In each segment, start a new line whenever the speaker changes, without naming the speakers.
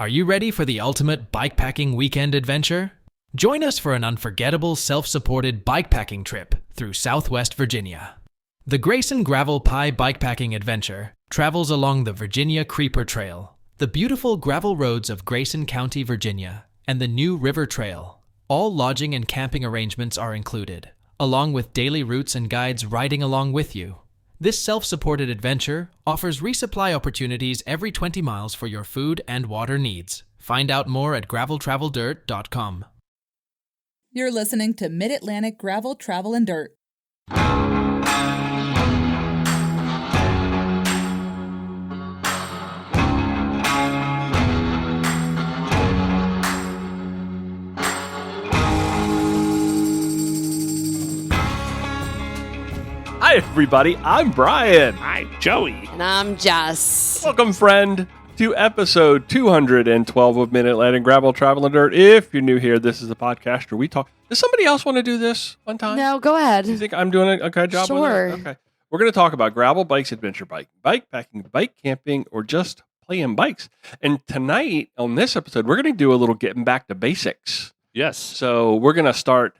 Are you ready for the ultimate bikepacking weekend adventure? Join us for an unforgettable self-supported bikepacking trip through Southwest Virginia. The Grayson Gravel Pie Bikepacking Adventure travels along the Virginia Creeper Trail, the beautiful gravel roads of Grayson County, Virginia, and the New River Trail. All lodging and camping arrangements are included, along with daily routes and guides riding along with you. This self-supported adventure offers resupply opportunities every 20 miles for your food and water needs. Find out more at graveltraveldirt.com.
You're listening to Mid-Atlantic Gravel, Travel, and Dirt.
Hi, everybody. I'm Brian.
Hi, Joey.
And I'm Jess.
Welcome, friend, to episode 212 of Mid-Atlantic Gravel, Travel, and Dirt. If you're new here, this is a podcast where we talk. Does somebody else want to do this one time?
No, go ahead.
Do you think I'm doing a good job
Sure.
with it? Okay. We're going to talk about gravel bikes, adventure bike, bike packing, bike camping, or just playing bikes. And tonight, on this episode, we're going to do a little getting back to basics.
Yes.
So we're going to start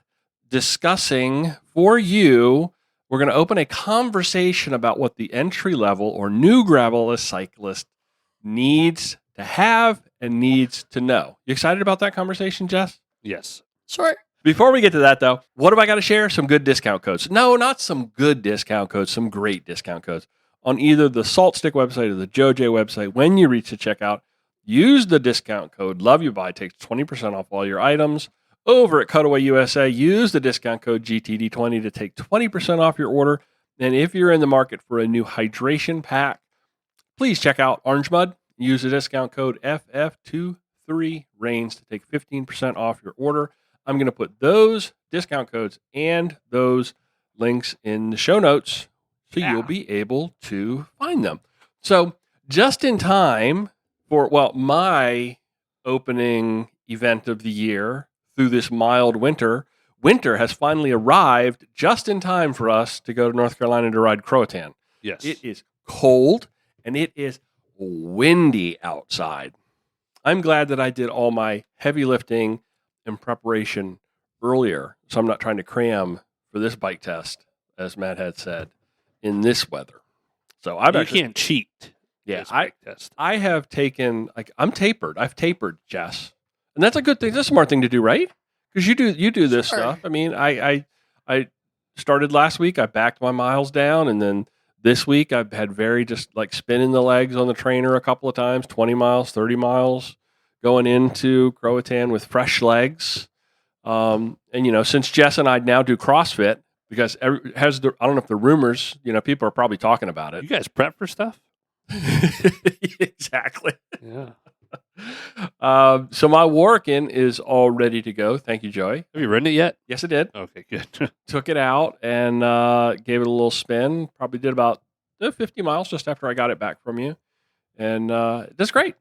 discussing for you. We're going to open a conversation about what the entry level or new gravelist cyclist needs to have and needs to know. You excited about that conversation, Jess?
Yes.
Sure.
Before we get to that, though, what have I got to share? Some good discount codes. No, not some good discount codes, some great discount codes. On either the Salt Stick website or the JoJ website, when you reach the checkout, use the discount code LOVEYOUBUY. It takes 20% off all your items. Over at Cutaway USA, use the discount code GTD20 to take 20% off your order. And if you're in the market for a new hydration pack, please check out Orange Mud. Use the discount code FF23RAINS to take 15% off your order. I'm going to put those discount codes and those links in the show notes so you'll be able to find them. So just in time for, my opening event of the year, through this mild winter has finally arrived just in time for us to go to North Carolina to ride Croatan.
Yes.
It is cold and it is windy outside. I'm glad that I did all my heavy lifting and preparation earlier, so I'm not trying to cram for this bike test, as Matt had said, in this weather. So
You can't cheat.
Yeah,
bike test.
I have taken, I'm tapered. I've tapered, Jess. And that's a good thing. That's a smart thing to do, right? Because you do this stuff. I mean, I started last week. I backed my miles down, and then this week I've had just like spinning the legs on the trainer a couple of times, 20 miles, 30 miles, going into Croatan with fresh legs. And since Jess and I now do CrossFit, because I don't know if the rumors, people are probably talking about it.
You guys prep for stuff?
Exactly.
Yeah.
So my working is all ready to go. Thank you, Joey.
Have you ridden it yet?
Yes, I did.
Okay, good.
Took it out and gave it a little spin. Probably did about 50 miles just after I got it back from you. And that's great.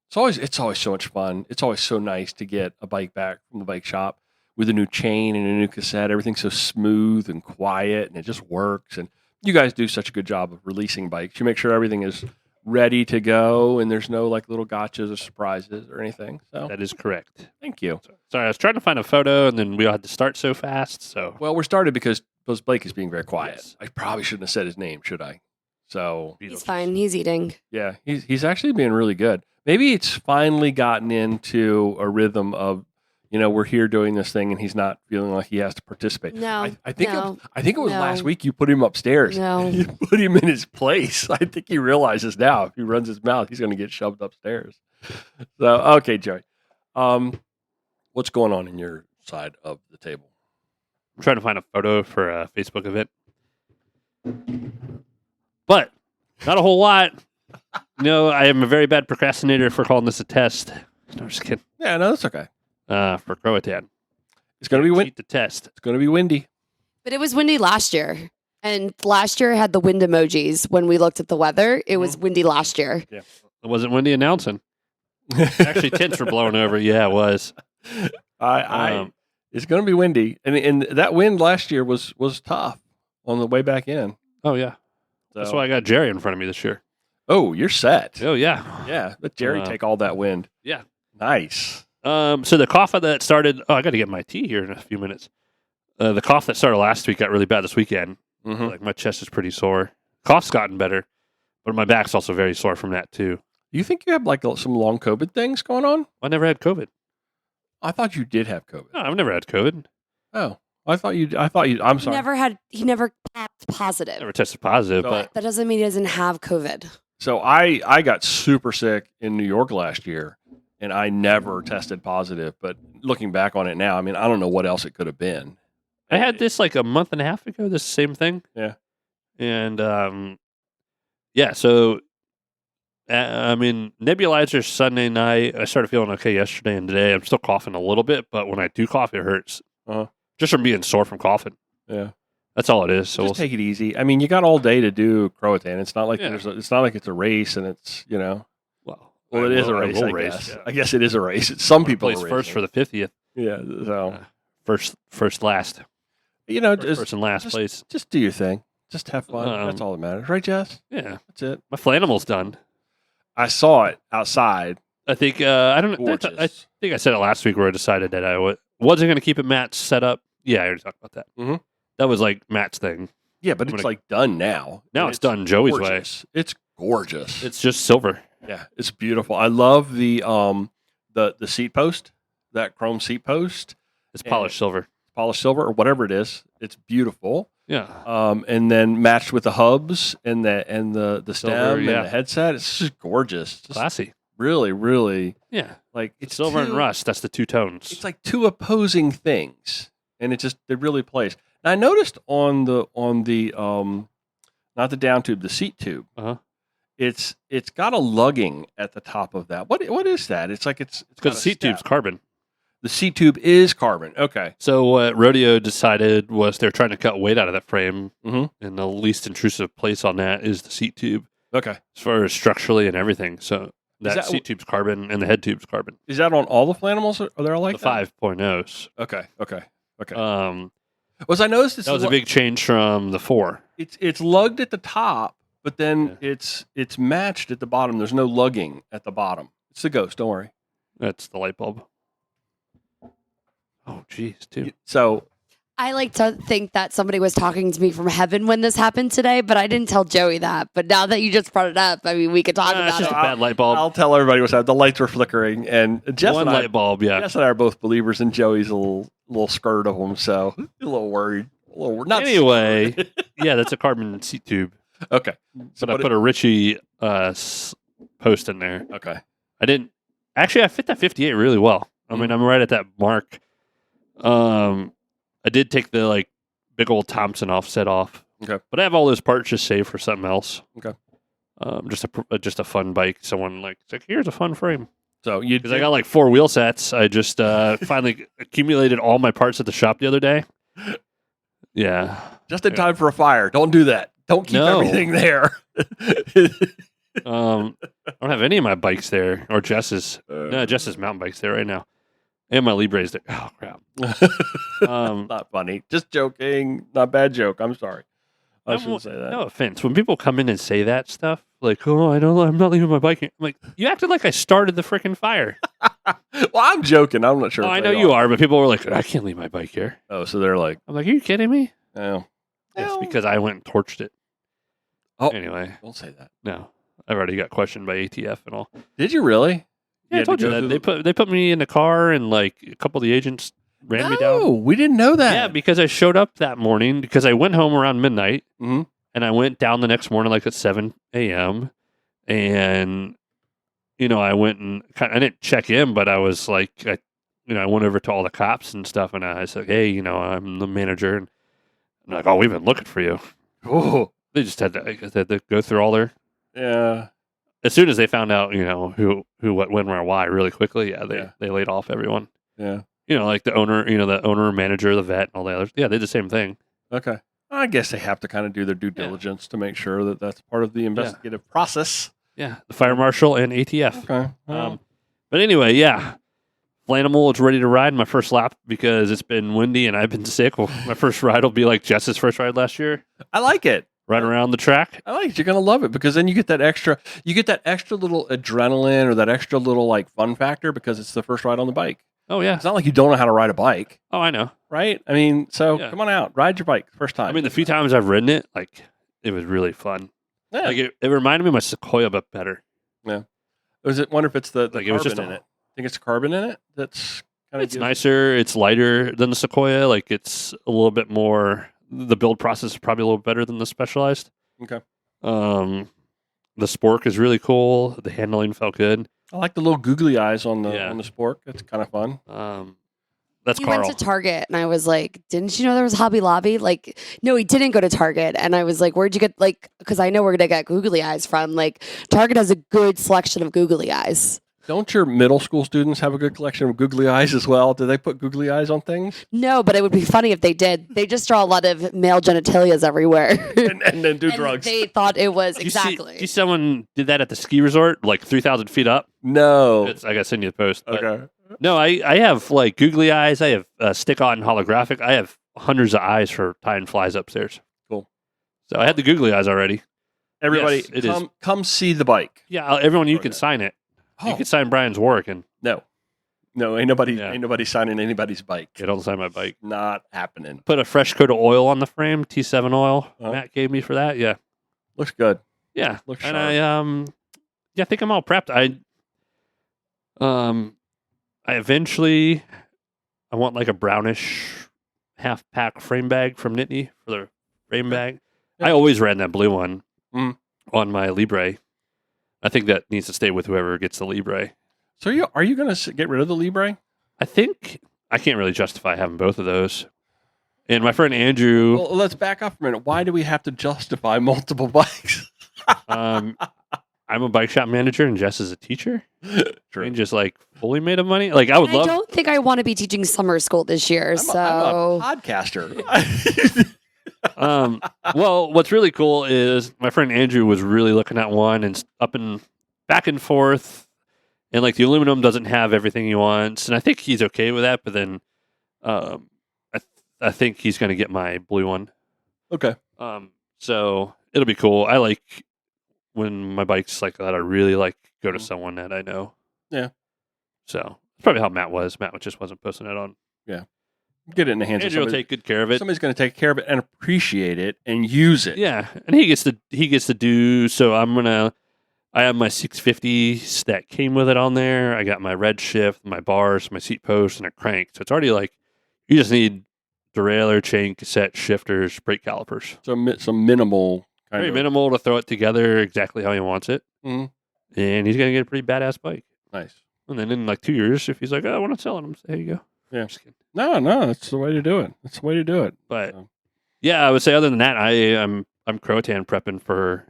It's always so much fun. It's always so nice to get a bike back from the bike shop with a new chain and a new cassette. Everything's so smooth and quiet, and it just works. And you guys do such a good job of releasing bikes. You make sure everything is ready to go, and there's no little gotchas or surprises or anything. So
That is correct.
thank you.
Sorry, I was trying to find a photo, and then we all had to start so fast. So
Well, we're started because Blake is being very quiet.
Yes.
I probably shouldn't have said his name, should I? So
He's fine. He's eating.
yeah, he's actually being really good. Maybe it's finally gotten into a rhythm of, we're here doing this thing, and he's not feeling like he has to participate.
No,
I think
no,
I think it was
no.
last week you put him upstairs.
No.
You put him in his place. I think he realizes now if he runs his mouth, he's going to get shoved upstairs. So okay, Joey, what's going on in your side of the table?
I'm trying to find a photo for a Facebook event. But not a whole lot. I am a very bad procrastinator for calling this a test. No, I'm just kidding.
Yeah, no, that's okay.
For Croatan.
It's going to be windy.
Cheat the test.
It's going to be windy.
But it was windy last year. And last year had the wind emojis when we looked at the weather. It was windy last year.
Yeah. It wasn't windy announcing. Actually, tents were blowing over. Yeah, it was.
It's going to be windy, and that wind last year was tough on the way back in.
Oh, yeah.
So,
That's why I got Jerry in front of me this year.
Oh, you're set.
Oh yeah,
Yeah, let Jerry take all that wind.
yeah.
Nice.
So the cough that started. Oh, I got to get my tea here in a few minutes. The cough that started last week got really bad this weekend.
Mm-hmm.
Like my chest is pretty sore. Cough's gotten better, but my back's also very sore from that too.
You think you have like some long COVID things going on?
I never had COVID.
I thought you did have COVID.
No, I've never had COVID.
Oh, I thought you. I'm sorry.
He never popped positive.
Never tested positive,
No.
but
That doesn't mean he doesn't have COVID.
So I got super sick in New York last year, and I never tested positive. But looking back on it now, I mean, I don't know what else it could have been.
I had this like a month and a half ago. This same thing.
Yeah.
And yeah. So I mean, nebulizer Sunday night. I started feeling okay yesterday and today. I'm still coughing a little bit, but when I do cough, it hurts.
Uh-huh.
Just from being sore from coughing.
Yeah.
That's all it is. So
Just take it easy. I mean, you got all day to do Croatan. It's not like
Yeah.
it's not like it's a race, and it's
well,
it is a race. I guess. I guess it is a race. Some people
place
are
first for the 50th.
yeah. So
First last.
just
First and last place.
just do your thing. Just have fun. That's all that matters, right, Jess?
Yeah.
That's it.
My flanimal's done.
I saw it outside.
I think I don't know. I
Gorgeous.
think I said it last week where I decided that I wasn't going to keep it Matt's set up. Yeah, I already talked about that.
Mhm.
That was like Matt's thing.
Yeah, but it's like done now.
Now
And
it's done Joey's
gorgeous. It's gorgeous.
It's just silver.
Yeah, it's beautiful. I love the seat post, that chrome seat post,
It's polished silver.
polished silver or whatever it is. It's beautiful.
Yeah.
And then matched with the hubs and the stem
yeah.
and the headset. It's just gorgeous. Just
Classy.
really, really
Yeah.
like it's
Silver and
two-
rust. That's the two tones.
It's like two opposing things, and it really plays. And I noticed on the not the down tube, the seat tube.
Uh-huh.
It's got a lugging at the top of that. What is that? It's like it's got
Because
a
the seat
step.
tube's carbon.
The seat tube is carbon. Okay.
So what Rodeo decided was they're trying to cut weight out of that frame,
Mhm.
and the least intrusive place on that is the seat tube,
Okay.
as far as structurally and everything. So that,
that-
seat tube's carbon and the head tube's carbon.
Is that on all the Flanimals? Are they all like
The
that?
5.0s.
Okay. Okay. Okay.
That
Was I noticed
was a big change from the 4.
It's lugged at the top, but then it's matched at the bottom. There's no lugging at the bottom. It's the Ghost. Don't worry.
That's the light bulb. Oh, geez, too.
So
I like to think that somebody was talking to me from heaven when this happened today, but I didn't tell Joey that. But now that you just brought it up, I mean, we could talk
It's
about
just
it.
a bad light bulb.
I'll tell everybody what's happening. The lights were flickering, and Jess
One
and I,
light bulb, yeah.
Jess and I are both believers in Joey's little skirt of them, so a little worried. Not
Anyway, yeah, that's a carbon seat tube.
okay.
But I put a Ritchie post in there.
Okay.
I didn't actually. I fit that 58 really well. I mean, I'm right at that mark. I did take the big old Thompson offset off.
Okay.
But I have all those parts just saved for something else.
Okay.
Just a fun bike. Someone it's like, here's a fun frame.
So you
Because I got 4 wheel sets. I just finally accumulated all my parts at the shop the other day. Yeah.
just in time for a fire. Don't do that. Don't keep
No.
everything there.
I don't have any of my bikes there or Jess's. No, Jess's mountain bike's there right now. And my Libre's there. Oh, crap.
Not funny. Just joking. Not bad joke. I'm sorry. I shouldn't say that.
No offense. When people come in and say that stuff, like, oh, I'm not leaving my bike here. I'm like, you acted like I started the freaking fire.
Well, I'm joking. I'm not sure.
Oh,
if
I
they
know you are, but people were like, I can't leave my bike here.
Oh, so they're like,
I'm like, are you kidding me?
oh,
Yes,
no.
because I went and torched it.
Oh.
Anyway,
Don't say that.
no. I've already got questioned by ATF and all.
Did you really?
Yeah, I
had to
told you
go
that.
through
They put me in the car and a couple of the agents ran me down.
No, we didn't know that.
Yeah, because I showed up that morning because I went home around midnight
Mhm.
and I went down the next morning at 7 a.m. And, I went and I didn't check in, but I was I went over to all the cops and stuff and I said, hey, I'm the manager. And they're like, oh, we've been looking for you.
Oh,
They just had to go through all their,
yeah.
as soon as they found out, who, what, when, where, why really quickly. Yeah, they laid off everyone.
Yeah.
Like the owner, manager, the vet, and all the others. Yeah, they did the same thing.
Okay. I guess they have to kind of do their due diligence to make sure that that's part of the investigative process.
Yeah, the fire marshal and ATF.
Okay.
But anyway, yeah. Flanimal is ready to ride my first lap because it's been windy and I've been sick. Well, my first ride will be like Jess's first ride last year.
I like it.
run around the track.
I like it. You're gonna love it because then you get that extra little adrenaline or that extra little like fun factor because it's the first ride on the bike.
Oh yeah.
It's not like you don't know how to ride a bike,
Oh, I know.
right? I mean, so
Yeah.
come on out, ride your bike first time.
I mean, the few times I've ridden it, like it was really fun.
yeah.
Like it reminded me of my Sequoia, but better.
Wonder if it's the
Like,
carbon
it was just
in it. I think it's carbon in it. That's kind of
It's nicer. It's lighter than the Sequoia. Like it's a little bit more. The build process is probably a little better than the Specialized.
Okay.
The Spork is really cool. The handling felt good.
I like the little googly eyes on the
Yeah.
Spork. That's kind of fun.
That's
He
Carl.
went to Target, and I was like, "Didn't you know there was Hobby Lobby?" Like, no, he didn't go to Target, and I was like, "Where'd you get like?" Because I know where to get googly eyes from. Like, Target has a good selection of googly eyes.
Don't your middle school students have a good collection of googly eyes as well? Do they put googly eyes on things
No, but it would be funny if they did. They just draw a lot of male genitalias everywhere,
and then do
And
drugs?
They thought it was
Did
exactly.
you see someone did that at the ski resort, like 3,000 feet up?
No.
I gotta send you the post. but-
Okay.
No, I have like googly eyes. I have stick-on holographic. I have hundreds of eyes for tying flies upstairs.
Cool.
So I had the googly eyes already.
Everybody,
Yes, it is.
come see the bike.
Yeah, everyone, you
Okay.
can sign it. You
Oh,
can sign Brian's work, and
no, ain't nobody
Yeah.
signing anybody's bike.
you don't sign my bike.
Not happening.
Put a fresh coat of oil on the frame. T7 oil.
Oh.
Matt gave me for that. Yeah,
Looks good.
yeah.
Looks
and
sharp.
I think I'm all prepped. I eventually, I want like a brownish half pack frame bag from Nittany for the frame bag.
Yeah.
I always ran that blue one
Mm.
on my Libre. I think that needs to stay with whoever gets the Libre.
So are you going to get rid of the Libre?
I think I can't really justify having both of those. And my friend Andrew,
Well, let's back up for a minute. Why do we have to justify multiple bikes?
I'm a bike shop manager and Jess is a teacher.
True.
And just like fully made of money. Like I would
I
love.
don't think I want to be teaching summer school this year.
I'm a podcaster.
Well, what's really cool is my friend Andrew was really looking at one and up and back and forth, and like the aluminum doesn't have everything he wants, and I think he's okay with that. But then, I think he's going to get my blue one.
Okay.
So it'll be cool. I like when my bike's like that. I really like go to someone that I know.
Yeah.
So that's probably how Matt was. Matt just wasn't posting it on.
Get it in the hands of
Andrew will
somebody.
take good care of it.
Somebody's going to take care of it and appreciate it and use it.
Yeah, and he gets to do. So I have my 650s that came with it on there. I got my red shift, my bars, my seat post, and a crank. So it's already like you just need derailleur, chain, cassette, shifters, brake calipers.
So some minimal kind
Very
of
minimal to throw it together exactly how he wants it.
Mhm.
And he's gonna get a pretty badass bike.
Nice.
And then in like 2 years, if he's like, "Oh, I want to sell it," I'm say, "Here you go."
Yeah.
Just kidding.
No, that's the way to do it. That's the way to do it.
But
So.
yeah, I would say other than that, I'm Croatan prepping for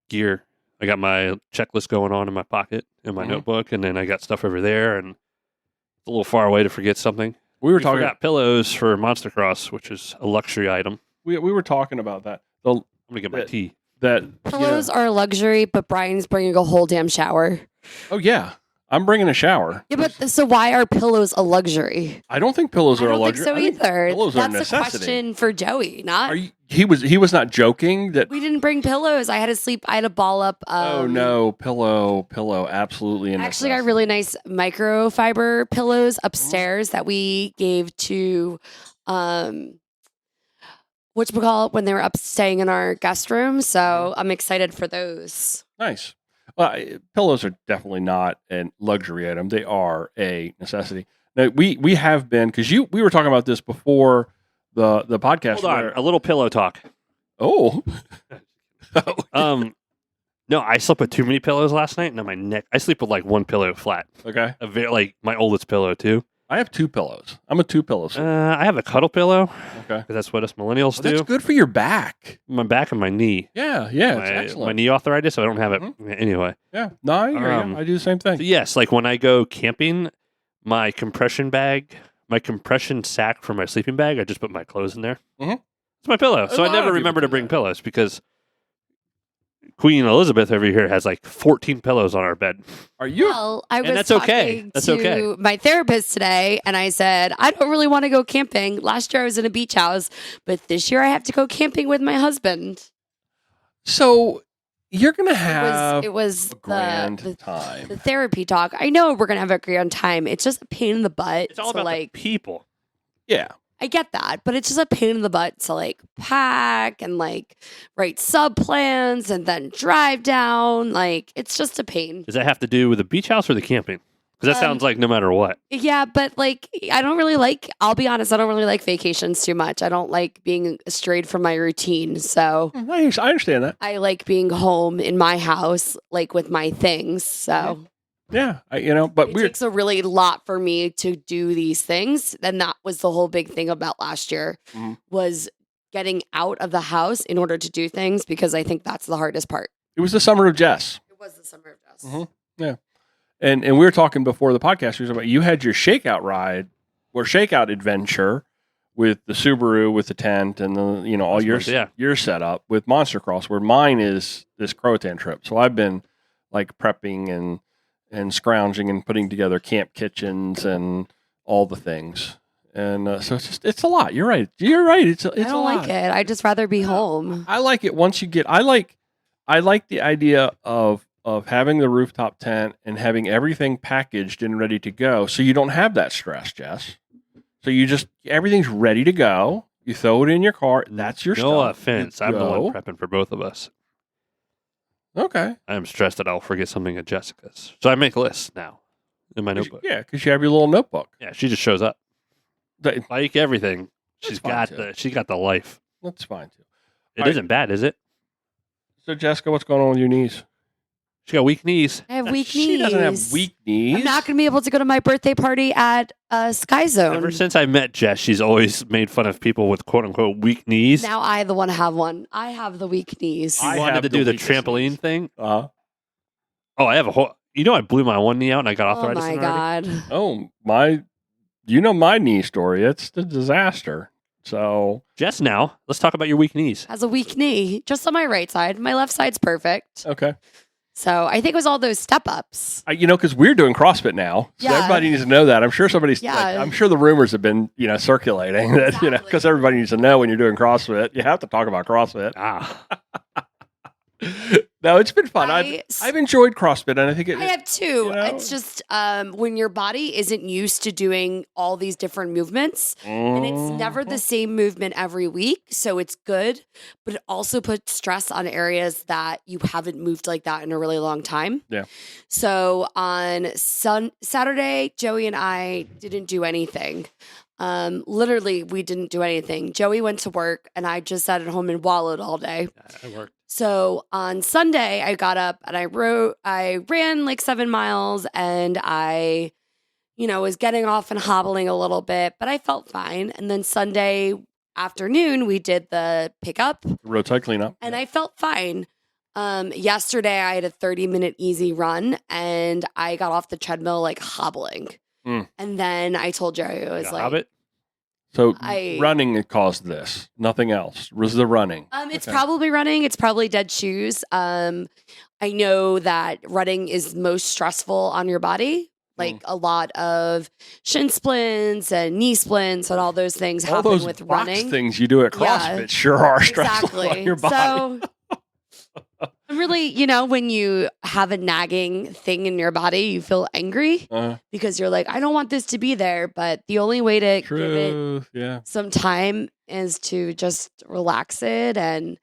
gear. I got my checklist going on in my pocket in my
Mhm.
notebook, and then I got stuff over there, and it's a little far away to forget something.
We were
We
talking.
forgot pillows for Monster Cross, which is a luxury item.
We were talking about that.
I'm gonna get my
That-
tea.
That
Pillows are a luxury, but Brian's bringing a whole damn shower.
Oh yeah, I'm bringing a shower.
Yeah, but so why are pillows a luxury?
I don't think pillows
I
are a
don't think
luxury.
so
I think
either.
pillows are a
That's a
necessity.
question for Joey, not.
Are you, he was not joking that.
We didn't bring pillows. I had to sleep. I had a ball up.
Oh no, pillow, absolutely.
Actually, got really nice microfiber pillows upstairs that we gave to, whatchamacallit, when they were up staying in our guest room. So I'm excited for those.
Nice. Pillows are definitely not a luxury item. They are a necessity. Now we have been because we were talking about this before the podcast.
Hold on, a little pillow talk.
Oh.
No, I slept with too many pillows last night, and on my neck, I sleep with like one pillow flat.
Okay.
Like my oldest pillow too.
I have 2 pillows. I'm a 2 pillow.
I have a cuddle pillow
Okay.
because that's what us millennials
Well, that's
do.
good for your back.
My back and my knee.
Yeah, it's
my
excellent.
knee arthritis, so I don't have it anyway.
Yeah, no, I hear you. I do the same thing.
So yes, like when I go camping, my compression bag, my compression sack for my sleeping bag, I just put my clothes in there.
Mhm.
It's my pillow,
A
so I
lot
never
of people
remember
do
to bring
that.
pillows because Queen Elizabeth over here has like 14 pillows on our bed.
Are you?
Well, I
And
was
that's okay.
talking
That's
to
okay.
my therapist today, and I said, I don't really want to go camping. Last year I was in a beach house, but this year I have to go camping with my husband.
So you're going to have
It was
a grand
the
time.
therapy talk. I know we're going to have a grand time. It's just a pain in the butt.
It's all
to,
about
like,
the people.
Yeah.
I get that, but it's just a pain in the butt to like pack and like write sub plans and then drive down. Like it's just a pain.
Does that have to do with the beach house or the camping? Because that sounds like no matter what.
Yeah, but like I don't really like, I'll be honest, I don't really like vacations too much. I don't like being strayed from my routine. So
I understand that.
I like being home in my house, like with my things. So
Yeah. But
it
we're
takes a really lot for me to do these things. And that was the whole big thing about last year
Mhm.
was getting out of the house in order to do things, because I think that's the hardest part.
it was the summer of Jess.
It was the summer of Jess.
Mhm. Yeah. And we were talking before the podcast, we were about you had your shakeout ride or shakeout adventure with the Subaru with the tent and the all your setup with Monster Cross, where mine is this Croatan trip. So I've been like prepping and scrounging and putting together camp kitchens and all the things. And so it's a lot. You're right. It's
I
a
don't
lot.
like it. I just rather be home.
I like it once you get. I like the idea of having the rooftop tent and having everything packaged and ready to go, so you don't have that stress, Jess. So everything's ready to go. You throw it in your car. That's your stuff.
No offense.
You
I'm the
go.
one prepping for both of us.
Okay.
I am stressed that I'll forget something at Jessica's. So I make lists now in my notebook.
Yeah, because you have your little notebook.
Yeah, she just shows up.
That-
Like everything.
That's
She's
fine,
got
too.
she got the life.
That's fine too.
It
All right.
isn't bad, is it?
So Jessica, what's going on with your knees?
She got weak knees.
I have weak
She
knees.
doesn't have weak knees.
I'm not going to be able to go to my birthday party at Sky Zone.
Ever since I met Jess, she's always made fun of people with quote unquote weak knees.
Now I, the one, have one. I have the weak knees.
She
I
wanted
have
to
the
do the
weakest
trampoline
knees.
thing.
Uh-huh.
Oh, I have a whole. I blew my one knee out and I got
Oh
arthritis.
my
in it already.
God.
Oh my! You know my knee story. It's a disaster. So
Jess, now let's talk about your weak knees.
Has a weak knee, just on my right side. My left side's perfect.
okay.
So I think it was all those step ups.
Because we're doing CrossFit now, so
Yeah.
everybody needs to know that. I'm sure
Yeah.
I'm sure the rumors have been, circulating that,
Exactly.
because everybody needs to know when you're doing CrossFit, you have to talk about CrossFit.
Ah,
No, it's been fun.
I-
I've enjoyed CrossFit, and I think
I have two.
you know?
It's just when your body isn't used to doing all these different movements, and it's never the same movement every week, so it's good, but it also puts stress on areas that you haven't moved like that in a really long time.
Yeah.
So on Saturday, Joey and I didn't do anything. Literally, we didn't do anything. Joey went to work, and I just sat at home and wallowed all day.
it worked.
So on Sunday, I got up and I ran like 7 miles, and I, was getting off and hobbling a little bit, but I felt fine. And then Sunday afternoon, we did the pickup,
roadside cleanup.
and I felt fine. Yesterday, I had a 30-minute easy run, and I got off the treadmill like hobbling.
Mm.
And then I told Jerry, I was
Like
like,
Hobbit?
So
I-
running caused this. Nothing else. Was the running?
It's
Okay.
probably running. It's probably dead shoes. I know that running is most stressful on your body. Like a lot of shin splints and knee splints and all those things
all
happen
those
with
box
running.
things you do at
Yeah.
CrossFit sure are stressful
Exactly.
on your body.
So I'm really, when you have a nagging thing in your body, you feel angry because you're like, I don't want this to be there. But the only way to give it
Truth. Yeah.
some time is to just relax it. And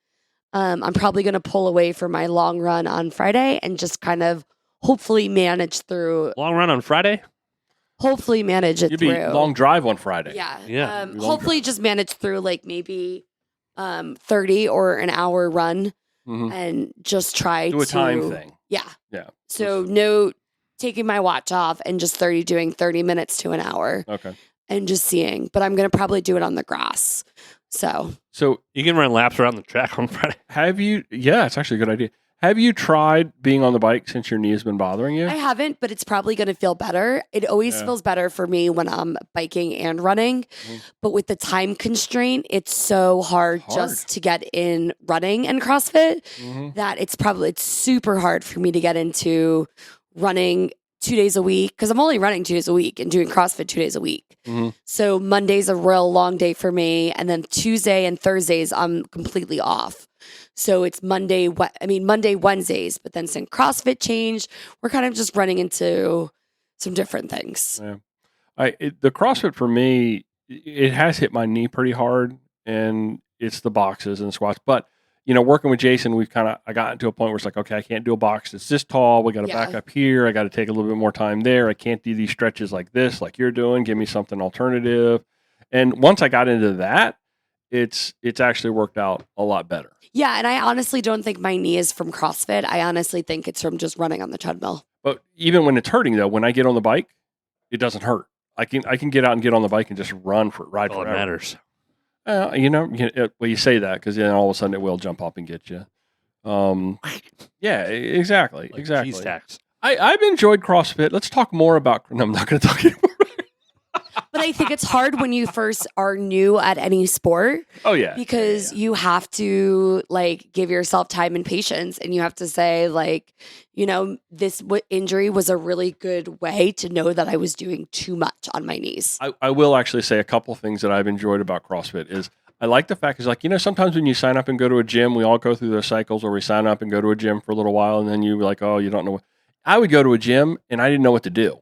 I'm probably going to pull away for my long run on Friday and just kind of hopefully manage through.
Long run on Friday?
Hopefully manage it
You'd
through.
be long drive on Friday.
Yeah.
Yeah.
Long
Hopefully
drive.
just manage through like maybe 30 or an hour run
Mhm.
and just try
Do a
to
time thing.
Yeah.
Yeah.
So no taking my watch off and just doing 30 minutes to an hour
Okay.
and just seeing. But I'm going to probably do it on the grass. So
So
You can run laps around the track on Friday.
have you? Yeah, it's actually a good idea. Have you tried being on the bike since your knee has been bothering you?
I haven't, but it's probably going to feel better. It always feels better for me when I'm biking and running. But with the time constraint, it's so hard just to get in running and CrossFit that it's super hard for me to get into running 2 days a week because I'm only running 2 days a week and doing CrossFit 2 days a week. So Monday's a real long day for me. And then Tuesday and Thursdays, I'm completely off. So it's Monday, Wednesdays, but then since CrossFit changed, we're kind of just running into some different things.
Yeah. The CrossFit for me, it has hit my knee pretty hard, and it's the boxes and squats. But, working with Jason, I got to a point where it's like, okay, I can't do a box that's this tall. We got to back up here. I got to take a little bit more time there. I can't do these stretches like this, like you're doing. Give me something alternative. And once I got into that, it's actually worked out a lot better.
Yeah, and I honestly don't think my knee is from CrossFit. I honestly think it's from just running on the treadmill.
But even when it's hurting, though, when I get on the bike, it doesn't hurt. I can get out and get on the bike and just ride
all
forever.
That matters.
You say that because then all of a sudden it will jump up and get you. Yeah, exactly.
Like
exactly.
cheese tax.
I've enjoyed CrossFit. Let's talk more about. No, I'm not going to talk anymore.
But I think it's hard when you first are new at any sport.
Oh yeah,
because you have to give yourself time and patience, and you have to say this injury was a really good way to know that I was doing too much on my knees.
I will actually say a couple things that I've enjoyed about CrossFit is I like the fact is sometimes when you sign up and go to a gym, we all go through those cycles where we sign up and go to a gym for a little while, and then you like, oh, you don't know. I would go to a gym and I didn't know what to do,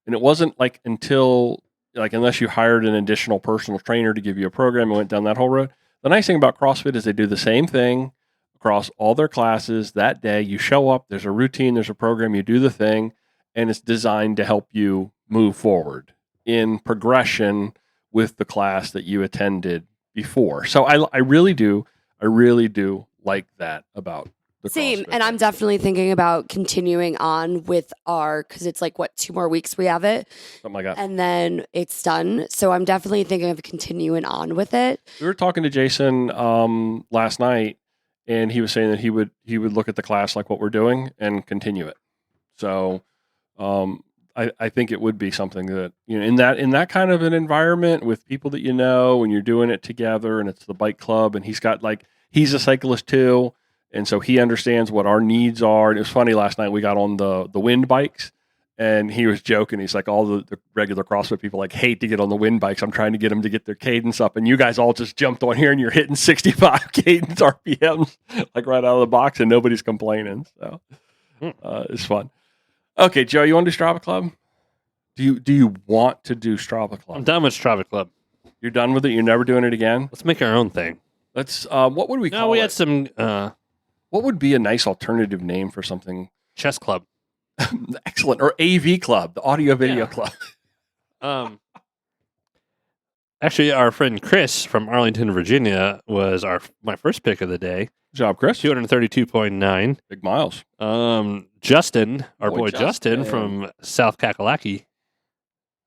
and it wasn't until unless you hired an additional personal trainer to give you a program and went down that whole road. The nice thing about CrossFit is they do the same thing across all their classes that day. You show up, there's a routine, there's a program, you do the thing, and it's designed to help you move forward in progression with the class that you attended before. So I really do like that about the
Same.
CrossFit.
And I'm definitely thinking about continuing on with because it's 2 more weeks we have it.
Something like that.
And then it's done. So I'm definitely thinking of continuing on with it.
We were talking to Jason last night, and he was saying that he would look at the class like what we're doing and continue it. So I think it would be something that in that kind of an environment with people that when you're doing it together, and it's the bike club, and he's a cyclist too. And so he understands what our needs are. And it was funny last night, we got on the wind bikes, and he was joking. He's like, all the regular CrossFit people hate to get on the wind bikes. I'm trying to get them to get their cadence up. And you guys all just jumped on here and you're hitting 65 cadence RPMs right out of the box, and nobody's complaining. So it's fun. Okay, Joe, you want to do Strava Club? Do you want to do Strava Club?
I'm done with Strava Club.
You're done with it? You're never doing it again?
Let's make our own thing.
Let's. What would we call it?
No, we had some...
what would be a nice alternative name for something?
Chess Club.
Excellent. Or AV Club, the Audio Video Club.
Actually, our friend Chris from Arlington, Virginia was my first pick of the day.
Good job, Chris.
232.9.
Big miles.
Justin, our boy
Justin.
Justin from South Kakalaki.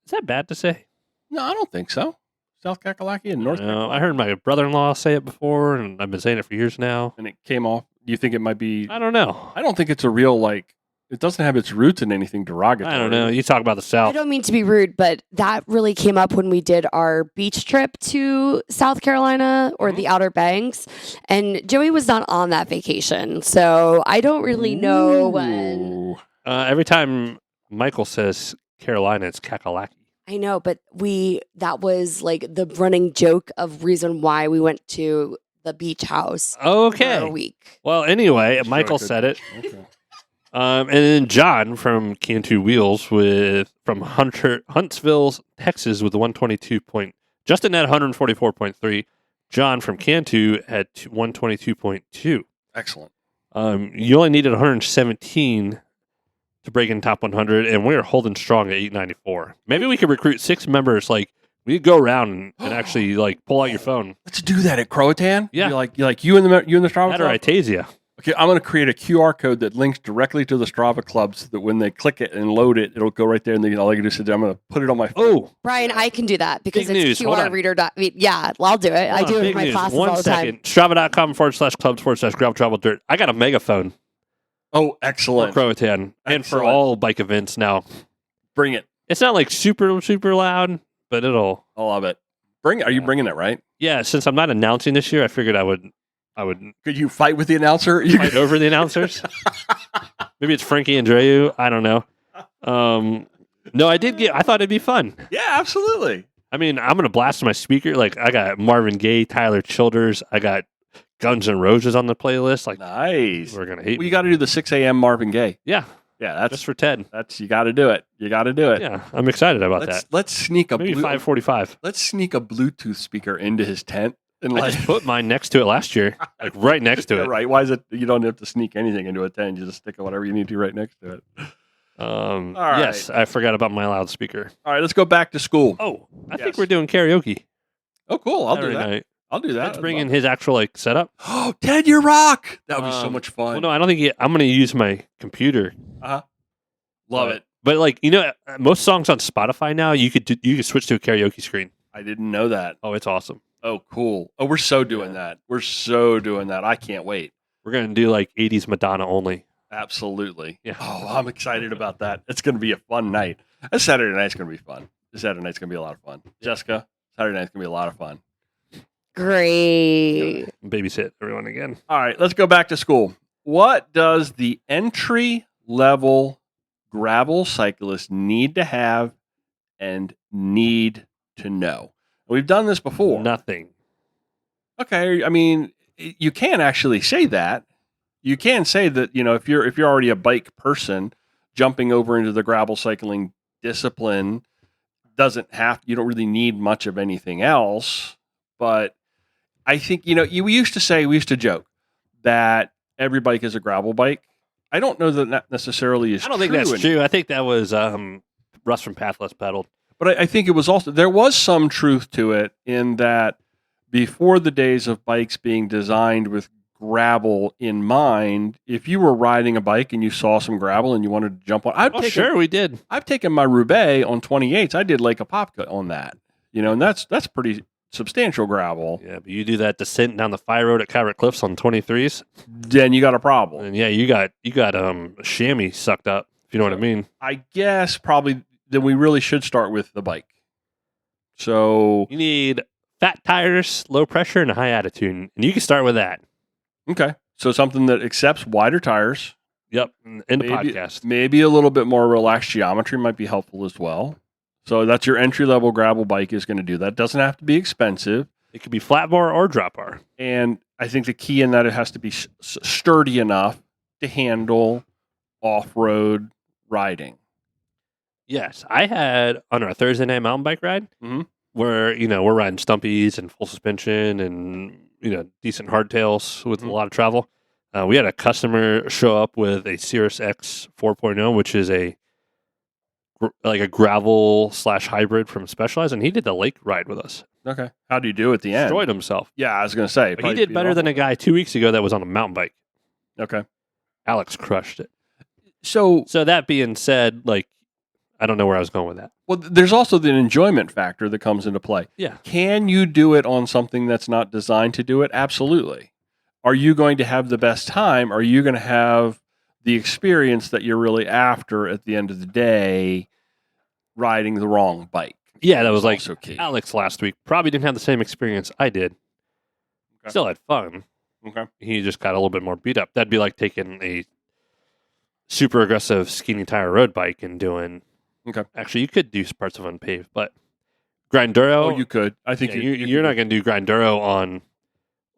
Is that bad to say?
No, I don't think so. South Kakalaki and North Kakalaki.
I heard my brother-in-law say it before, and I've been saying it for years now.
And it came off. Do you think it might be?
I don't know.
I don't think it's a real, it doesn't have its roots in anything derogatory.
I don't know. You talk about the
I
South.
don't mean to be rude, but that really came up when we did our beach trip to South Carolina or the Outer Banks. And Joey was not on that vacation. So I don't really know when.
Ooh.
Every time Michael says Carolina, it's Kakalaki.
I know, but that was the running joke of reason why we went to the beach house
Okay.
for a week.
Well, anyway,
That's
Michael
really
said it.
Okay.
And then John from Cantu Wheels from Huntsville, Texas with the 122 point. Justin had 144.3. John from Cantu had 122.2.
Excellent.
You only needed 117 to break in top 100, and we're holding strong at 894. Maybe we could recruit 6 members. We could go around and actually pull out your phone.
Let's do that at Croatan.
Yeah.
You in the Strava
That or
Club?
Itasia.
Okay, I'm going to create a QR code that links directly to the Strava Club so that when they click it and load it, it'll go right there, and all I can do is I'm going to put it on my phone.
Oh,
Brian, I can do that because
Big
it's
news. Hold
QR
on.
reader. Yeah, I'll do it. I do it
big
in my
news.
classes
1
all the time.
second. Strava.com/clubs/gravel travel dirt. I got a megaphone.
Oh,
or
excellent.
Croatan. And for
Excellent.
all bike events now.
Bring it.
It's not like super, super loud, but it'll.
I love it. Bring it. Are you bringing it, right?
Yeah, since I'm not announcing this year, I figured I would
Could you fight with the announcer? You
fight over the announcers. Maybe it's Frankie Andreu. I don't know. No, I thought it'd be fun.
Yeah, absolutely.
I mean, I'm gonna blast my speaker. Like I got Marvin Gaye, Tyler Childers. I got Guns N' Roses on the playlist. Like
Nice.
we're gonna hate.
Well, you
Me.
got to do the 6 a.m. Marvin Gaye.
Yeah,
Yeah, that's
just for Ted.
you got to do it. You got to do it.
Yeah, I'm excited about that.
Let's sneak a
Maybe 5:45.
Let's sneak a Bluetooth speaker into his tent and
I just put mine next to it last year, like right next to
Yeah,
it.
right. Why is it? You don't have to sneak anything into a tent. You just stick whatever you need to right next to it. right.
Yes, I forgot about my loudspeaker.
All right, let's go back to school.
Oh, I think
Yes.
we're doing karaoke.
Oh, cool. I'll do
Saturday
that.
night.
I'll do that.
Let's bring in his actual like setup.
Oh, Ted, you rock. That would be so
Um,
much fun.
Well, no, I don't think I'm going to use my computer.
Love
but-
it.
But like most songs on Spotify now, you could switch to a karaoke screen.
I didn't know that.
Oh, it's awesome.
Oh, cool. Oh, we're so doing that. We're so doing that. I can't wait.
We're going to do like 80s Madonna only.
Absolutely.
Yeah.
Oh, I'm excited about that. It's going to be a fun night. This Saturday night's going to be fun. This Saturday night's going to be a lot of fun. Jessica, Saturday night's going to be a lot of fun.
Great.
Babysit everyone again.
All right, let's go back to school. What does the entry level gravel cyclist need to have and need to know? We've done this before.
Nothing.
Okay, I mean, you can actually say that. You can say that, if you're already a bike person, jumping over into the gravel cycling discipline you don't really need much of anything else. But I think, we used to joke that every bike is a gravel bike. I don't know that necessarily is
I don't think that's true. I think that was Russ from Pathless Pedaled.
But I think it was also, there was some truth to it in that before the days of bikes being designed with gravel in mind, if you were riding a bike and you saw some gravel and you wanted to jump on,
Sure, we did.
I've taken my Roubaix on 28s. I did Lake Apopka on that, and that's pretty substantial gravel.
Yeah, but you do that descent down the fire road at Cabot Cliffs on 23s,
Then you got a problem.
and yeah, you got chamois sucked up. If you know what I mean.
I guess probably then we really should start with the bike. So,
You need fat tires, low pressure, and a high attitude, and you can start with that.
okay. So something that accepts wider tires.
Yep, in the podcast.
Maybe a little bit more relaxed geometry might be helpful as well. So that's your entry level gravel bike is going to do that. Doesn't have to be expensive.
It could be flat bar or drop bar.
And I think the key in that it has to be sturdy enough to handle off-road riding.
Yes, I had on our Thursday night mountain bike ride
Mhm.
where we're riding stumpies and full suspension and decent hardtails with a lot of travel. We had a customer show up with a Cirrus X 4.0, which is a gravel / hybrid from Specialized, and he did the lake ride with us.
Okay. How do you do at the end?
Destroyed himself.
Yeah, I was going to say.
But he did better than a guy 2 weeks ago that was on a mountain bike.
Okay.
Alex crushed it.
So,
So that being said, I don't know where I was going with that.
well, there's also the enjoyment factor that comes into play.
Yeah.
Can you do it on something that's not designed to do it? Absolutely. Are you going to have the best time? Are you going to have the experience that you're really after at the end of the day riding the wrong bike?
Yeah, that was
Also key.
Alex last week. Probably didn't have the same experience I did.
Okay.
Still had fun.
Okay.
He just got a little bit more beat up. That'd be like taking a super aggressive skinny tire road bike and doing.
Okay.
Actually, you could do parts of unpaved, but Grinduro.
Oh, you could. I think
you're not going to do Grinduro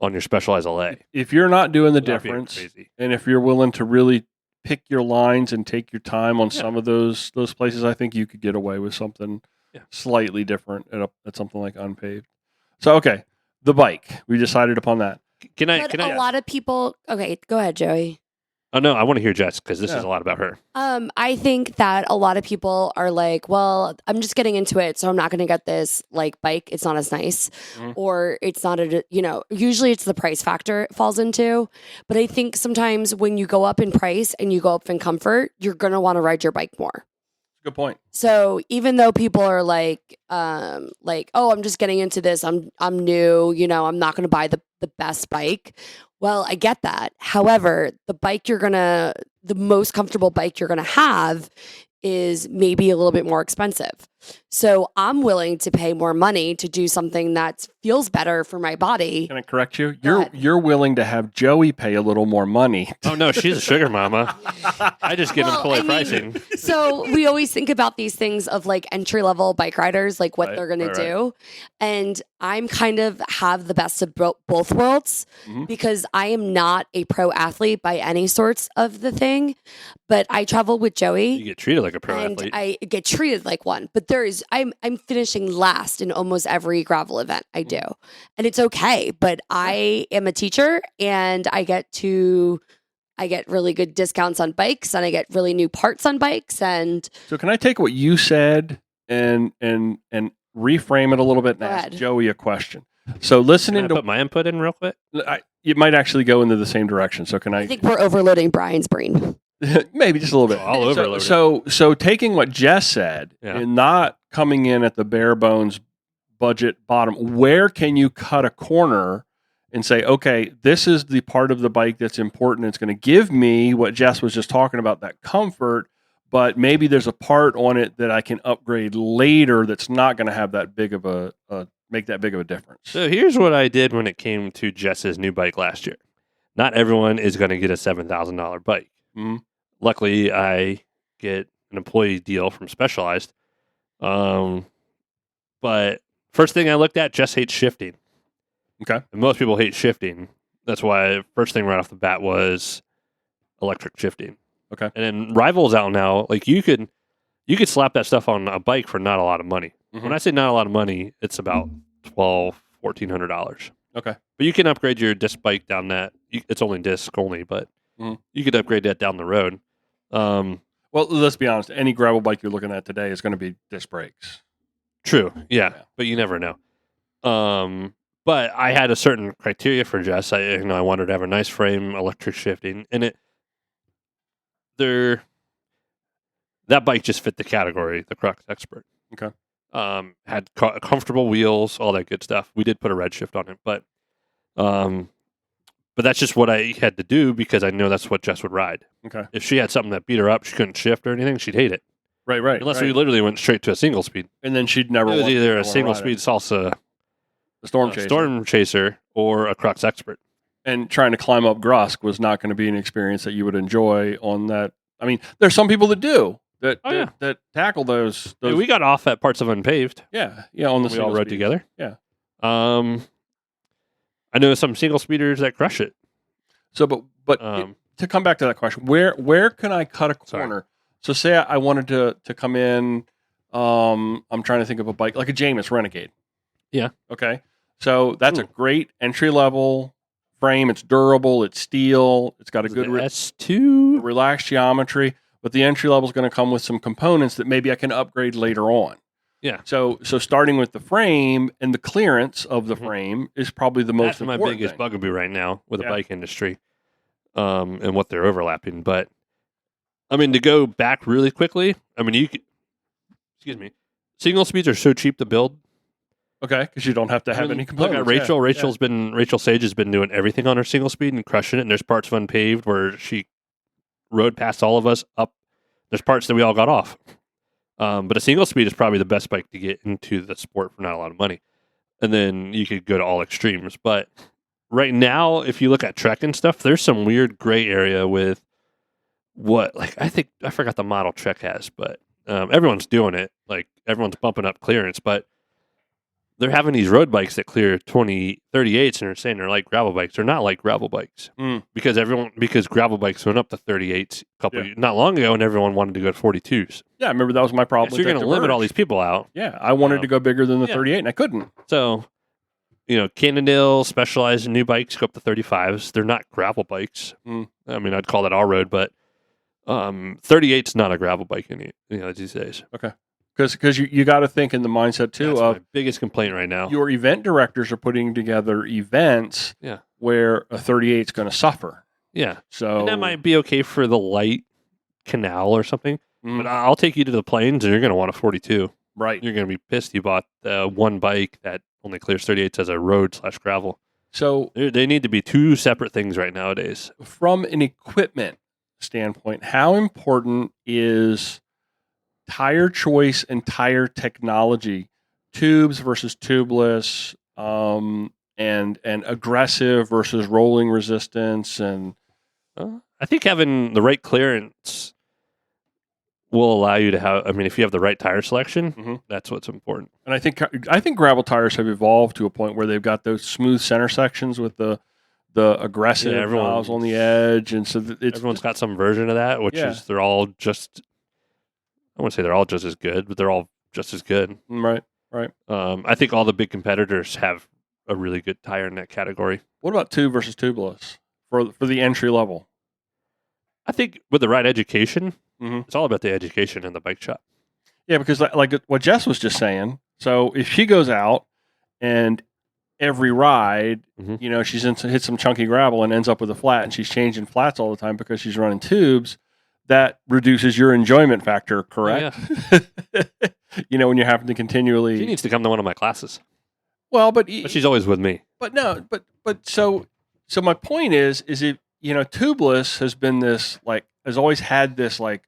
on your Specialized LA.
If you're not doing the
That'd be
difference,
crazy.
and if you're willing to really pick your lines and take your time on some of those places, I think you could get away with something slightly different at something like unpaved. So, okay, the bike. We decided upon that.
Can I?
But a lot of people. Okay, go ahead, Joey.
Oh no, I want to hear Jess because this is a lot about her.
I think that a lot of people are like, well, I'm just getting into it, so I'm not going to get this bike. It's not as nice, or it's not usually it's the price factor it falls into. But I think sometimes when you go up in price and you go up in comfort, you're going to want to ride your bike more.
Good point.
So even though people are like, oh, I'm just getting into this. I'm new. I'm not going to buy the best bike. Well, I get that. However, the most comfortable bike you're going to have is maybe a little bit more expensive. So I'm willing to pay more money to do something that feels better for my body.
Can I correct you?
Go ahead.
You're willing to have Joey pay a little more money.
Oh no, she's a sugar mama. I just give him fully pricing.
So we always think about these things of like entry level bike riders, like what they're going to do. And I'm kind of have the best of both worlds because I am not a pro athlete by any sorts of the thing, but I travel with Joey.
You get treated like a pro
and
athlete.
I get treated like one, but I'm finishing last in almost every gravel event I do, and it's okay. But I am a teacher, and I get really good discounts on bikes, and I get really new parts on bikes. And
so, can I take what you said and reframe it a little bit and ask Joey a question? So, listening
Can I put my input in real quick.
It might actually go into the same direction. So, can I?
I think we're overloading Brian's brain.
Maybe just a little bit.
I'll overload it.
So taking what Jess said and not coming in at the bare bones budget bottom, where can you cut a corner and say, okay, this is the part of the bike that's important. It's going to give me what Jess was just talking about, that comfort, but maybe there's a part on it that I can upgrade later that's not going to have that big of make that big of a difference.
So here's what I did when it came to Jess's new bike last year. Not everyone is going to get a $7,000 bike.
Mm-hmm.
Luckily, I get an employee deal from Specialized. But first thing I looked at, Jess hates shifting.
Okay.
And most people hate shifting. That's why first thing right off the bat was electric shifting.
Okay.
And then Rival's out now. Like you could slap that stuff on a bike for not a lot of money.
Mm-hmm.
When I say not a lot of money, it's about $1,400.
Okay.
But you can upgrade your disc bike down that. It's only disc only, but you could upgrade that down the road.
Well, let's be honest. Any gravel bike you're looking at today is going to be disc brakes.
True. Yeah. But you never know. But I had a certain criteria for Jess. I wanted to have a nice frame, electric shifting, and that bike just fit the category, the Crux Expert.
Okay.
Had comfortable wheels, all that good stuff. We did put a red shift on it, but that's just what I had to do because I know that's what Jess would ride.
Okay.
If she had something that beat her up, she couldn't shift or anything, she'd hate it.
Right.
Unless we literally went straight to a single speed.
And then she'd never.
It was either a single speed salsa, storm chaser, or a Crux Expert.
And trying to climb up Grusk was not going to be an experience that you would enjoy on that. I mean, there's some people that do that tackle those.
Hey, we got off at parts of unpaved.
Yeah. On the
we all rode together.
Yeah.
I know some single speeders that crush it.
So, but to come back to that question, where can I cut a corner?
Sorry.
So, say I wanted to come in. I'm trying to think of a bike like a Jamis Renegade.
Yeah.
Okay. So that's a great entry level frame. It's durable. It's steel. It's got a good
S2
relaxed geometry. But the entry level is going to come with some components that maybe I can upgrade later on.
Yeah.
So starting with the frame and the clearance of the frame is probably the most important.
That's my biggest bugaboo right now with the bike industry, and what they're overlapping. But I mean, to go back really quickly, I mean, excuse me, single speeds are so cheap to build.
Okay, because you don't have to have any components.
Look at Rachel. Rachel Sage has been doing everything on her single speed and crushing it. And there's parts of unpaved where she rode past all of us up. There's parts that we all got off. But a single speed is probably the best bike to get into the sport for not a lot of money. And then you could go to all extremes. But right now, if you look at Trek and stuff, there's some weird gray area with I forgot the model Trek has, but everyone's doing it. Like everyone's bumping up clearance, but they're having these road bikes that clear 38s and they're saying they're like gravel bikes. They're not like gravel bikes because gravel bikes went up to 38s not long ago, and everyone wanted to go to 42s.
Yeah, I remember that was my problem.
So you're going to limit all these people out.
Yeah, I wanted to go bigger than the 38, and I couldn't.
So, Cannondale Specialized new bikes go up to 35s. They're not gravel bikes. I mean, I'd call that all road, but 38's not a gravel bike these days.
Okay. Because you got to think in the mindset too.
That's
of
my biggest complaint right now.
Your event directors are putting together events where a 38 is going to suffer.
Yeah.
So
and that might be okay for the light canal or something, but I'll take you to the plains and you're going to want a 42.
Right.
You're going to be pissed you bought one bike that only clears 38s as a road/gravel.
So
They need to be two separate things right nowadays.
from an equipment standpoint, how important is tire choice and tire technology, tubes versus tubeless, and aggressive versus rolling resistance, and
I think having the right clearance will allow you to have. I mean, if you have the right tire selection,
Mhm.
that's what's important.
and I think gravel tires have evolved to a point where they've got those smooth center sections with the aggressive
Yeah, everyone-
knobs on the edge, and so it's
Everyone's got some version of that, which
Yeah.
is they're all just. I wouldn't say they're all just as good, but they're all just as good.
right.
I think all the big competitors have a really good tire in that category.
What about tube versus tubeless for the entry level?
I think with the right education,
Mhm.
it's all about the education in the bike shop.
Yeah, because like what Jess was just saying. So if she goes out and every ride,
Mhm.
she's hit some chunky gravel and ends up with a flat, and she's changing flats all the time because she's running tubes, that reduces your enjoyment factor, correct? When you're having to continually.
She needs to come to one of my classes,
Well, but
she's always with me.
But no, but so my point is it tubeless has been this has always had this like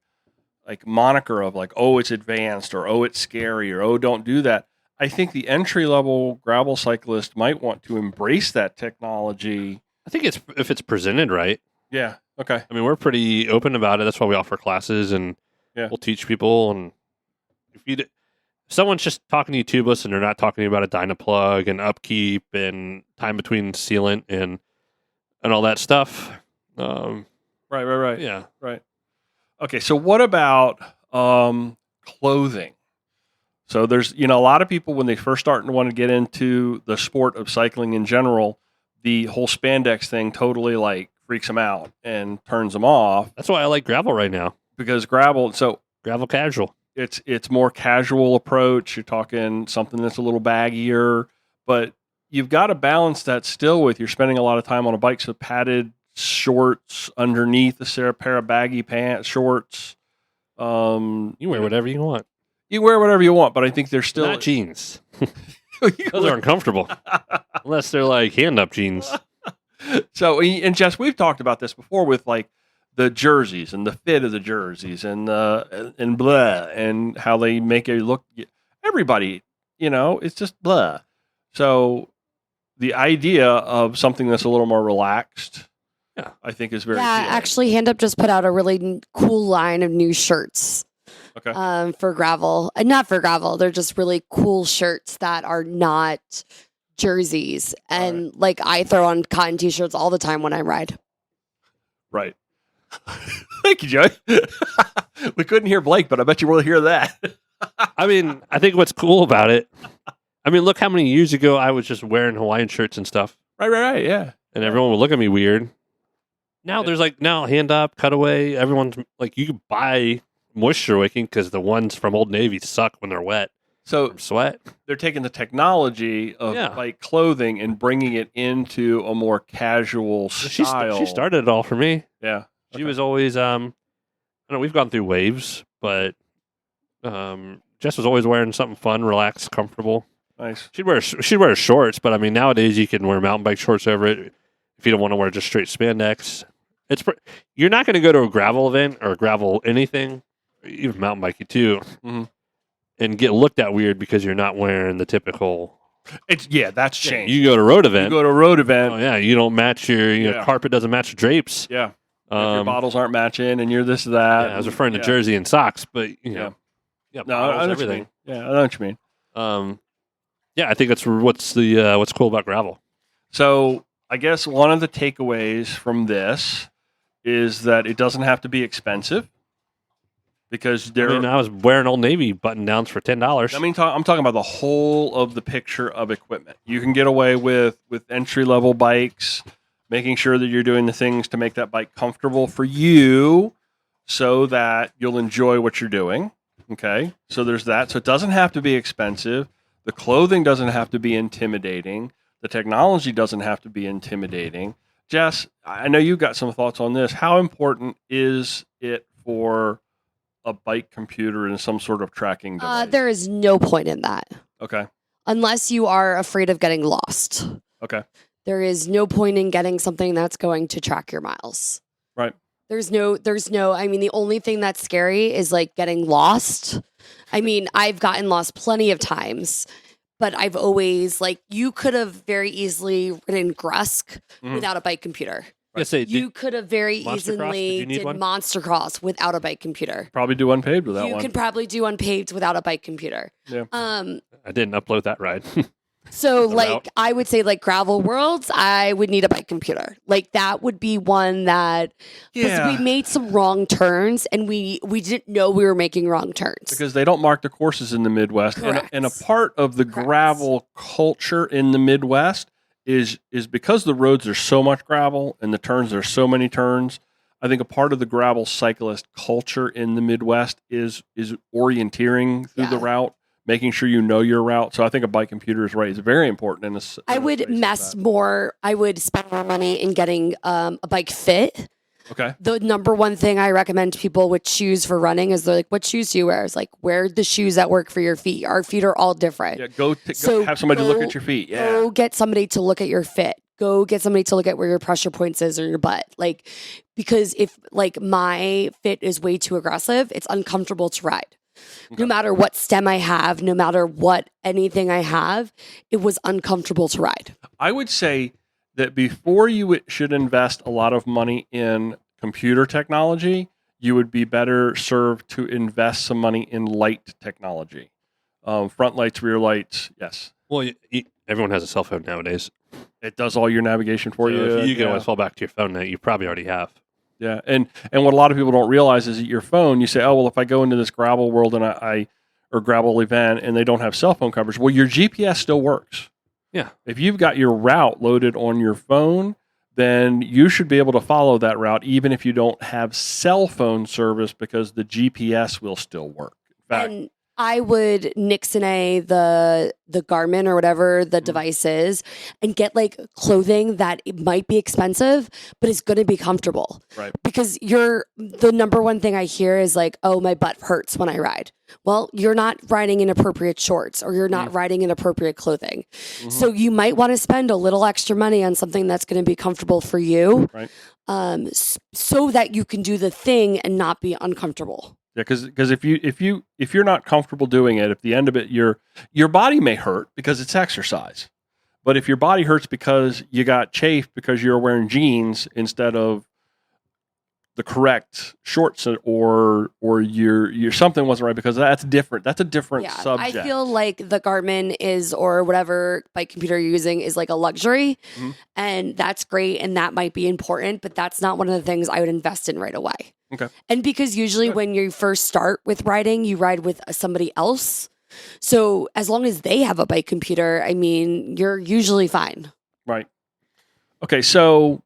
moniker of oh, it's advanced, or oh, it's scary, or oh, don't do that. I think the entry level gravel cyclist might want to embrace that technology.
I think if it's presented right.
Yeah. Okay.
I mean, we're pretty open about it. That's why we offer classes, and
Yeah.
we'll teach people. And if someone's just talking to you tubeless and they're not talking to you about a Dynaplug and upkeep and time between sealant and all that stuff.
Right.
Yeah.
Right. Okay. So what about clothing? So there's a lot of people when they first start and want to get into the sport of cycling in general, the whole spandex thing totally freaks them out and turns them off,
That's why I like gravel right now.
because gravel. So
Gravel casual.
it's more casual approach. You're talking something that's a little baggier, but you've got to balance that still with you're spending a lot of time on a bike, so padded shorts underneath a pair of baggy pants, shorts.
You wear whatever you want.
You wear whatever you want, but I think there's still
Not jeans.
You
Those are uncomfortable. Unless they're like hand-up jeans.
So, and Jess, we've talked about this before with the jerseys and the fit of the jerseys and blah, and how they make it look. Everybody, it's just blah. So the idea of something that's a little more relaxed,
Yeah.
I think is very
Yeah,
appealing.
actually, Hand Up just put out a really cool line of new shirts.
Okay.
For gravel. Not for gravel. They're just really cool shirts that are not jerseys. And I throw on cotton t-shirts all the time when I ride.
Right. Thank you, Joey. We couldn't hear Blake, but I bet you will hear that.
I mean, I think what's cool about it, I mean, look how many years ago I was just wearing Hawaiian shirts and stuff.
Right. Yeah.
And everyone would look at me weird. Now there's hand up, cutaway. Everyone's you could buy moisture wicking because the ones from Old Navy suck when they're wet.
So
From sweat.
they're taking the technology of bike clothing and bringing it into a more casual style.
She started it all for me.
Yeah.
She was always I don't know, we've gone through waves, but Jess was always wearing something fun, relaxed, comfortable.
Nice.
She'd wear shorts, but I mean nowadays you can wear mountain bike shorts over it if you don't want to wear just straight spandex. You're not going to go to a gravel event or gravel anything, even mountain biking too, and get looked at weird because you're not wearing the typical.
That's changed.
You go to a road event.
You go to a road event.
Oh yeah, you don't match your carpet doesn't match the drapes.
Yeah. If your bottles aren't matching, and you're this that.
I was referring to jersey and socks, but
No,
bottles,
I know
everything.
what you mean. Yeah, I know what you mean.
I think that's what's cool about gravel.
So I guess one of the takeaways from this is that it doesn't have to be expensive, because
I was wearing Old Navy button downs for $10.
I'm talking about the whole of the picture of equipment. You can get away with entry level bikes, making sure that you're doing the things to make that bike comfortable for you, so that you'll enjoy what you're doing. Okay, so there's that. So it doesn't have to be expensive. The clothing doesn't have to be intimidating. The technology doesn't have to be intimidating. Jess, I know you've got some thoughts on this. How important is it for a bike computer and some sort of tracking device?
There is no point in that.
Okay.
Unless you are afraid of getting lost.
Okay.
there is no point in getting something that's going to track your miles.
Right.
There's no, I mean, the only thing that's scary is like getting lost. I mean, I've gotten lost plenty of times, but I've always like, you could have very easily ridden Grusk without a bike computer. You could have very easily did Monster Cross without a bike computer.
Probably do unpaved without one.
You can probably do unpaved without a bike computer.
Yeah.
I didn't upload that ride.
So like I would say like gravel worlds, I would need a bike computer. Like that would be one that because we made some wrong turns and we didn't know we were making wrong turns.
Because they don't mark the courses in the Midwest. And a part of the gravel culture in the Midwest is because the roads are so much gravel and the turns are so many turns. I think a part of the gravel cyclist culture in the Midwest is orienteering through the route, making sure you know your route. So I think a bike computer is right. It's very important.
I would spend more money in getting a bike fit.
Okay.
The number one thing I recommend to people with shoes for running is they're like, what shoes do you wear? It's like, wear the shoes that work for your feet. Our feet are all different.
Yeah, go have somebody to look at your feet. Yeah.
Go get somebody to look at your fit. Go get somebody to look at where your pressure points is or your butt. Like, because if like my fit is way too aggressive, it's uncomfortable to ride. Okay. No matter what stem I have, no matter what anything I have, it was uncomfortable to ride.
I would say that before you should invest a lot of money in computer technology, you would be better served to invest some money in light technology. Front lights, rear lights, yes.
Well, everyone has a cell phone nowadays.
It does all your navigation for you.
If you can always fall back to your phone now, you probably already have.
Yeah, and what a lot of people don't realize is that your phone, you say, oh, well, if I go into this gravel world and or gravel event and they don't have cell phone coverage, well, your GPS still works.
Yeah.
If you've got your route loaded on your phone, then you should be able to follow that route even if you don't have cell phone service because the GPS will still work. In fact,
and I would Nixon the Garmin or whatever the device is and get like clothing that it might be expensive, but it's going to be comfortable.
Right.
Because the number one thing I hear is like, oh, my butt hurts when I ride. Well, you're not riding in appropriate shorts or you're not riding in appropriate clothing. Mm-hmm. So you might want to spend a little extra money on something that's going to be comfortable for you.
Right.
So that you can do the thing and not be uncomfortable.
Yeah, because if you're not comfortable doing it, at the end of it, your body may hurt because it's exercise. But if your body hurts because you got chafed because you're wearing jeans instead of the correct shorts or your something wasn't right because that's different. That's a different subject.
I feel like the Garmin is or whatever bike computer you're using is like a luxury, and that's great, and that might be important, but that's not one of the things I would invest in right away.
Okay.
And because usually when you first start with riding, you ride with somebody else. So as long as they have a bike computer, I mean, you're usually fine.
Right. Okay, so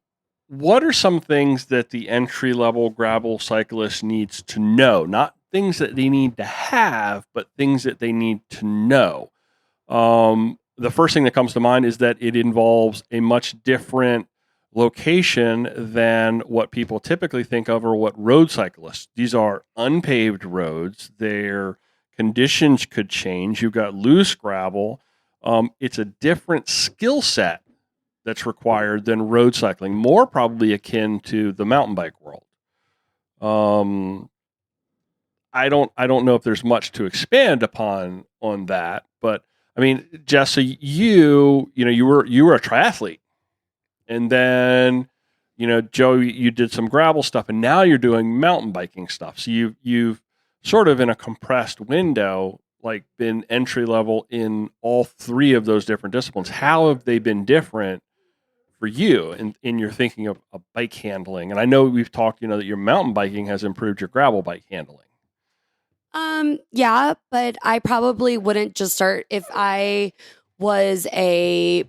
what are some things that the entry-level gravel cyclist needs to know? Not things that they need to have, but things that they need to know. The first thing that comes to mind is that it involves a much different location than what people typically think of or what road cyclists. These are unpaved roads. Their conditions could change. You've got loose gravel. It's a different skill set that's required than road cycling, more probably akin to the mountain bike world. I don't know if there's much to expand upon on that, but I mean, Jess, so you were a triathlete. And then, Joe, you did some gravel stuff, and now you're doing mountain biking stuff. So you've sort of in a compressed window, like been entry level in all three of those different disciplines. How have they been different for you in your thinking of bike handling? And I know we've talked, that your mountain biking has improved your gravel bike handling.
Yeah, but I probably wouldn't just start if I was a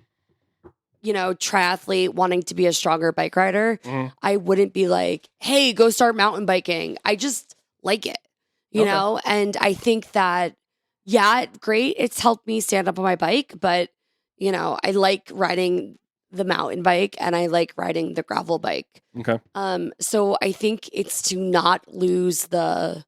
triathlete wanting to be a stronger bike rider. I wouldn't be like, hey, go start mountain biking. I just like it, you know? And I think that, great. It's helped me stand up on my bike, but, I like riding the mountain bike and I like riding the gravel bike.
Okay.
So I think it's to not lose the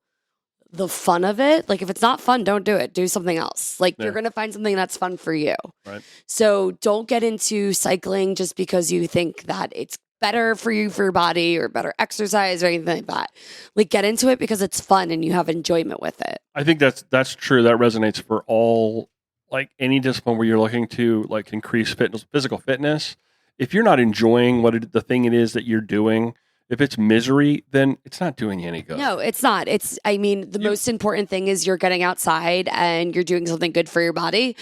the fun of it. Like if it's not fun, don't do it. Do something else. Like
Yeah.
you're going to find something that's fun for you.
Right.
So don't get into cycling just because you think that it's better for you, for your body, or better exercise or anything like that. Like get into it because it's fun and you have enjoyment with it.
I think that's true. That resonates for all, like any discipline where you're looking to like increase physical fitness. If you're not enjoying the thing it is that you're doing, if it's misery, then it's not doing you any good.
No, it's not. The most important thing is you're getting outside and you're doing something good for your body.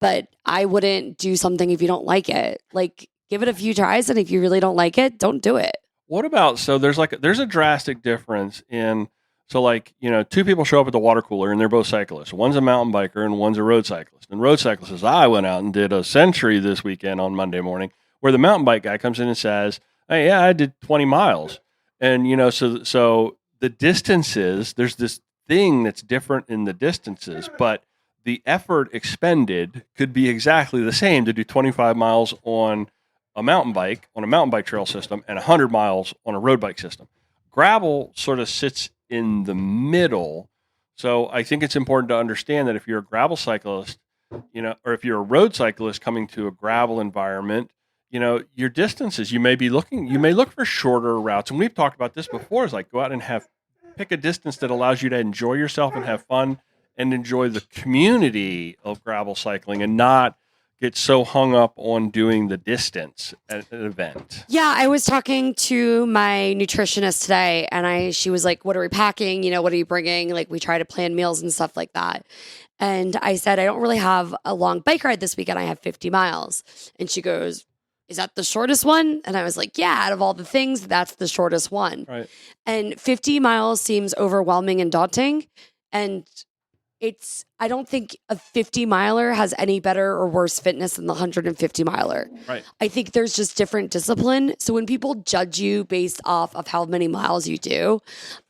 But I wouldn't do something if you don't like it. Like give it a few tries. And if you really don't like it, don't do it.
What about, so there's a drastic difference in, so like, two people show up at the water cooler and they're both cyclists. One's a mountain biker and one's a road cyclist. And road cyclist says, I went out and did a century this weekend on Monday morning, where the mountain bike guy comes in and says, hey, yeah, I did 20 miles. And, so the distances, there's this thing that's different in the distances, but the effort expended could be exactly the same to do 25 miles on a mountain bike trail system and 100 miles on a road bike system. Gravel sort of sits in the middle. So I think it's important to understand that if you're a gravel cyclist, or if you're a road cyclist coming to a gravel environment, your distances, you may look for shorter routes. And we've talked about this before, is like go out and pick a distance that allows you to enjoy yourself and have fun and enjoy the community of gravel cycling and not get so hung up on doing the distance at an event.
Yeah, I was talking to my nutritionist today and she was like, what are we packing? What are you bringing? Like we try to plan meals and stuff like that. And I said, I don't really have a long bike ride this weekend. I have 50 miles. And she goes, is that the shortest one? And I was like, yeah, out of all the things, that's the shortest one.
Right.
And 50 miles seems overwhelming and daunting. And I don't think a 50 miler has any better or worse fitness than the 150 miler.
Right.
I think there's just different discipline. So when people judge you based off of how many miles you do,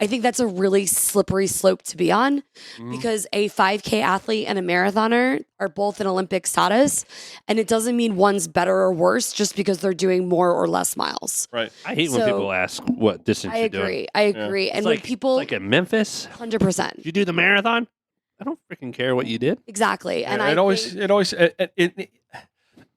I think that's a really slippery slope to be on, because a 5K athlete and a marathoner are both in Olympic status. And it doesn't mean one's better or worse just because they're doing more or less miles.
Right.
I hate when
So-
people ask what distance
I
you're doing.
agree. I agree.
It's
And
like,
when people,
like at Memphis,
100%.
did you do the marathon? I don't freaking care what you did.
Exactly. And
it always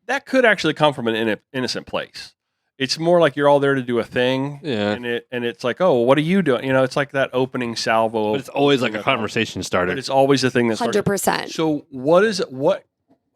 that could actually come from an innocent place. It's more like you're all there to do a thing,
Yeah.
and it's like, oh, what are you doing? It's like that opening salvo.
But it's always like a conversation starter.
But it's always the thing that starts.
100%.
So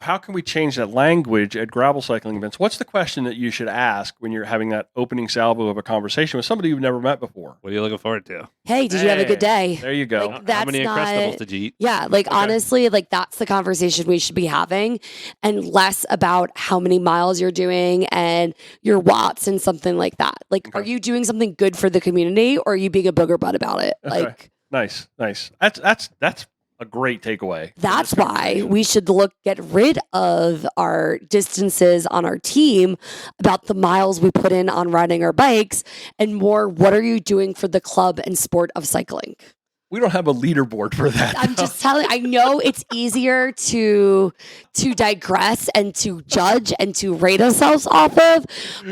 how can we change that language at gravel cycling events? What's the question that you should ask when you're having that opening salvo of a conversation with somebody you've never met before?
What are you looking forward to?
Hey, did you have a good day?
There you go.
Like,
How
that's
many
not,
Uncrustables did you eat?
Yeah, like honestly, like that's the conversation we should be having, and less about how many miles you're doing and your watts and something like that. Like,
Okay.
are you doing something good for the community, or are you being a booger butt about it?
Okay.
Like,
Nice. That's a great takeaway.
that's why we should get rid of our distances on our team about the miles we put in on riding our bikes, and more, what are you doing for the club and sport of cycling?
We don't have a leaderboard for that.
I'm just telling. I know it's easier to digress and to judge and to rate ourselves off of,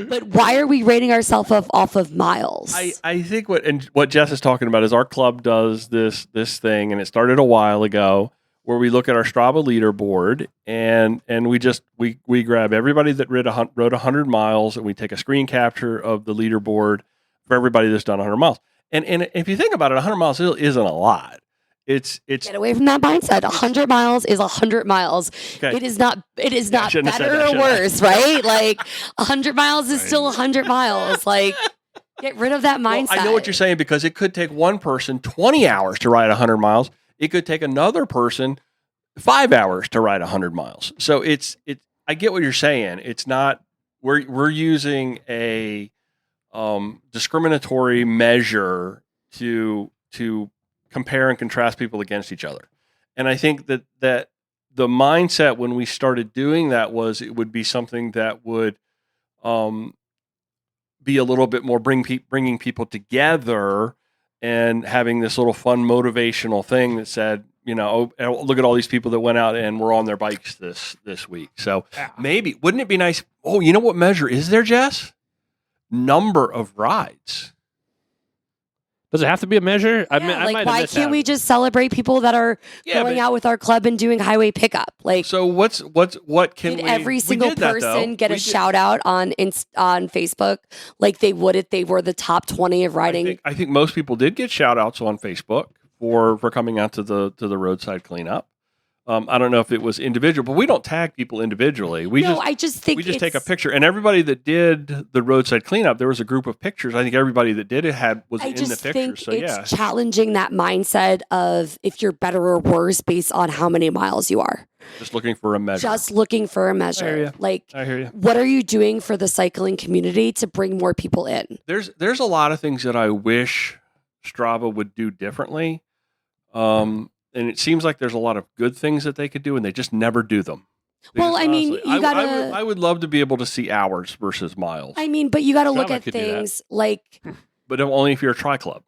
but why are we rating ourselves off of miles?
I think what Jess is talking about is our club does this thing, and it started a while ago, where we look at our Strava leaderboard and we grab everybody that rode 100 miles, and we take a screen capture of the leaderboard for everybody that's done 100 miles. And if you think about it, 100 miles isn't a lot. It's
Get away from that mindset. 100 miles is 100 miles.
Okay.
It is not
shouldn't have said
better
that,
or
should I?
worse, right? Like 100 miles is still 100 miles. Like, get rid of that mindset.
Well, I know what you're saying, because it could take one person 20 hours to ride 100 miles. It could take another person 5 hours to ride 100 miles. So I get what you're saying. It's not, we're using a discriminatory measure to compare and contrast people against each other. And I think that the mindset when we started doing that was it would be something that would be a little bit more bringing people together and having this little fun motivational thing that said, oh, look at all these people that went out and were on their bikes this week. So maybe, wouldn't it be nice? Oh, you know what measure is there, Jess? Number of rides.
Does it have to be a measure? I
why can't we just celebrate people that are going out with our club and doing highway pickup? Like,
so what can
did
we?
every single
we did that,
person
though.
get a shout out on Facebook like they would if they were the top 20 of riding?
I think most people did get shout outs on Facebook for coming out to the roadside cleanup. I don't know if it was individual, but we don't tag people individually. We just take a picture. And everybody that did the roadside cleanup, there was a group of pictures. I think everybody that did it was in the picture. So
it's challenging that mindset of if you're better or worse based on how many miles you are.
Just looking for a measure.
I hear you. What are you doing for the cycling community to bring more people in?
There's a lot of things that I wish Strava would do differently. And it seems like there's a lot of good things that they could do, and they just never do them.
I
would love to be able to see hours versus miles.
I mean, but you got to look at things like.
But only if you're a tri-club.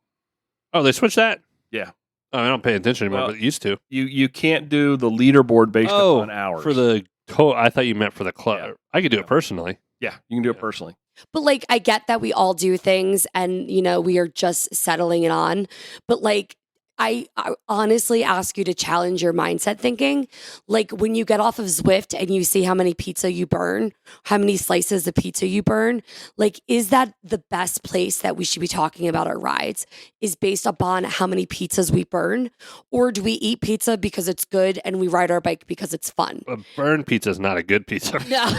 Oh, they switched that?
Yeah.
Oh, I don't pay attention anymore, but it used to.
You can't do the leaderboard based upon hours.
For the I thought you meant for the club. Yeah. I could do it personally.
Yeah, you can do it personally.
But like, I get that we all do things, and we are just settling it on. But like, I honestly ask you to challenge your mindset thinking. Like when you get off of Zwift and you see how many pizza you burn, how many slices of pizza you burn, like, is that the best place that we should be talking about our rides is based upon how many pizzas we burn? Or do we eat pizza because it's good and we ride our bike because it's fun?
A burn pizza is not a good pizza.
No,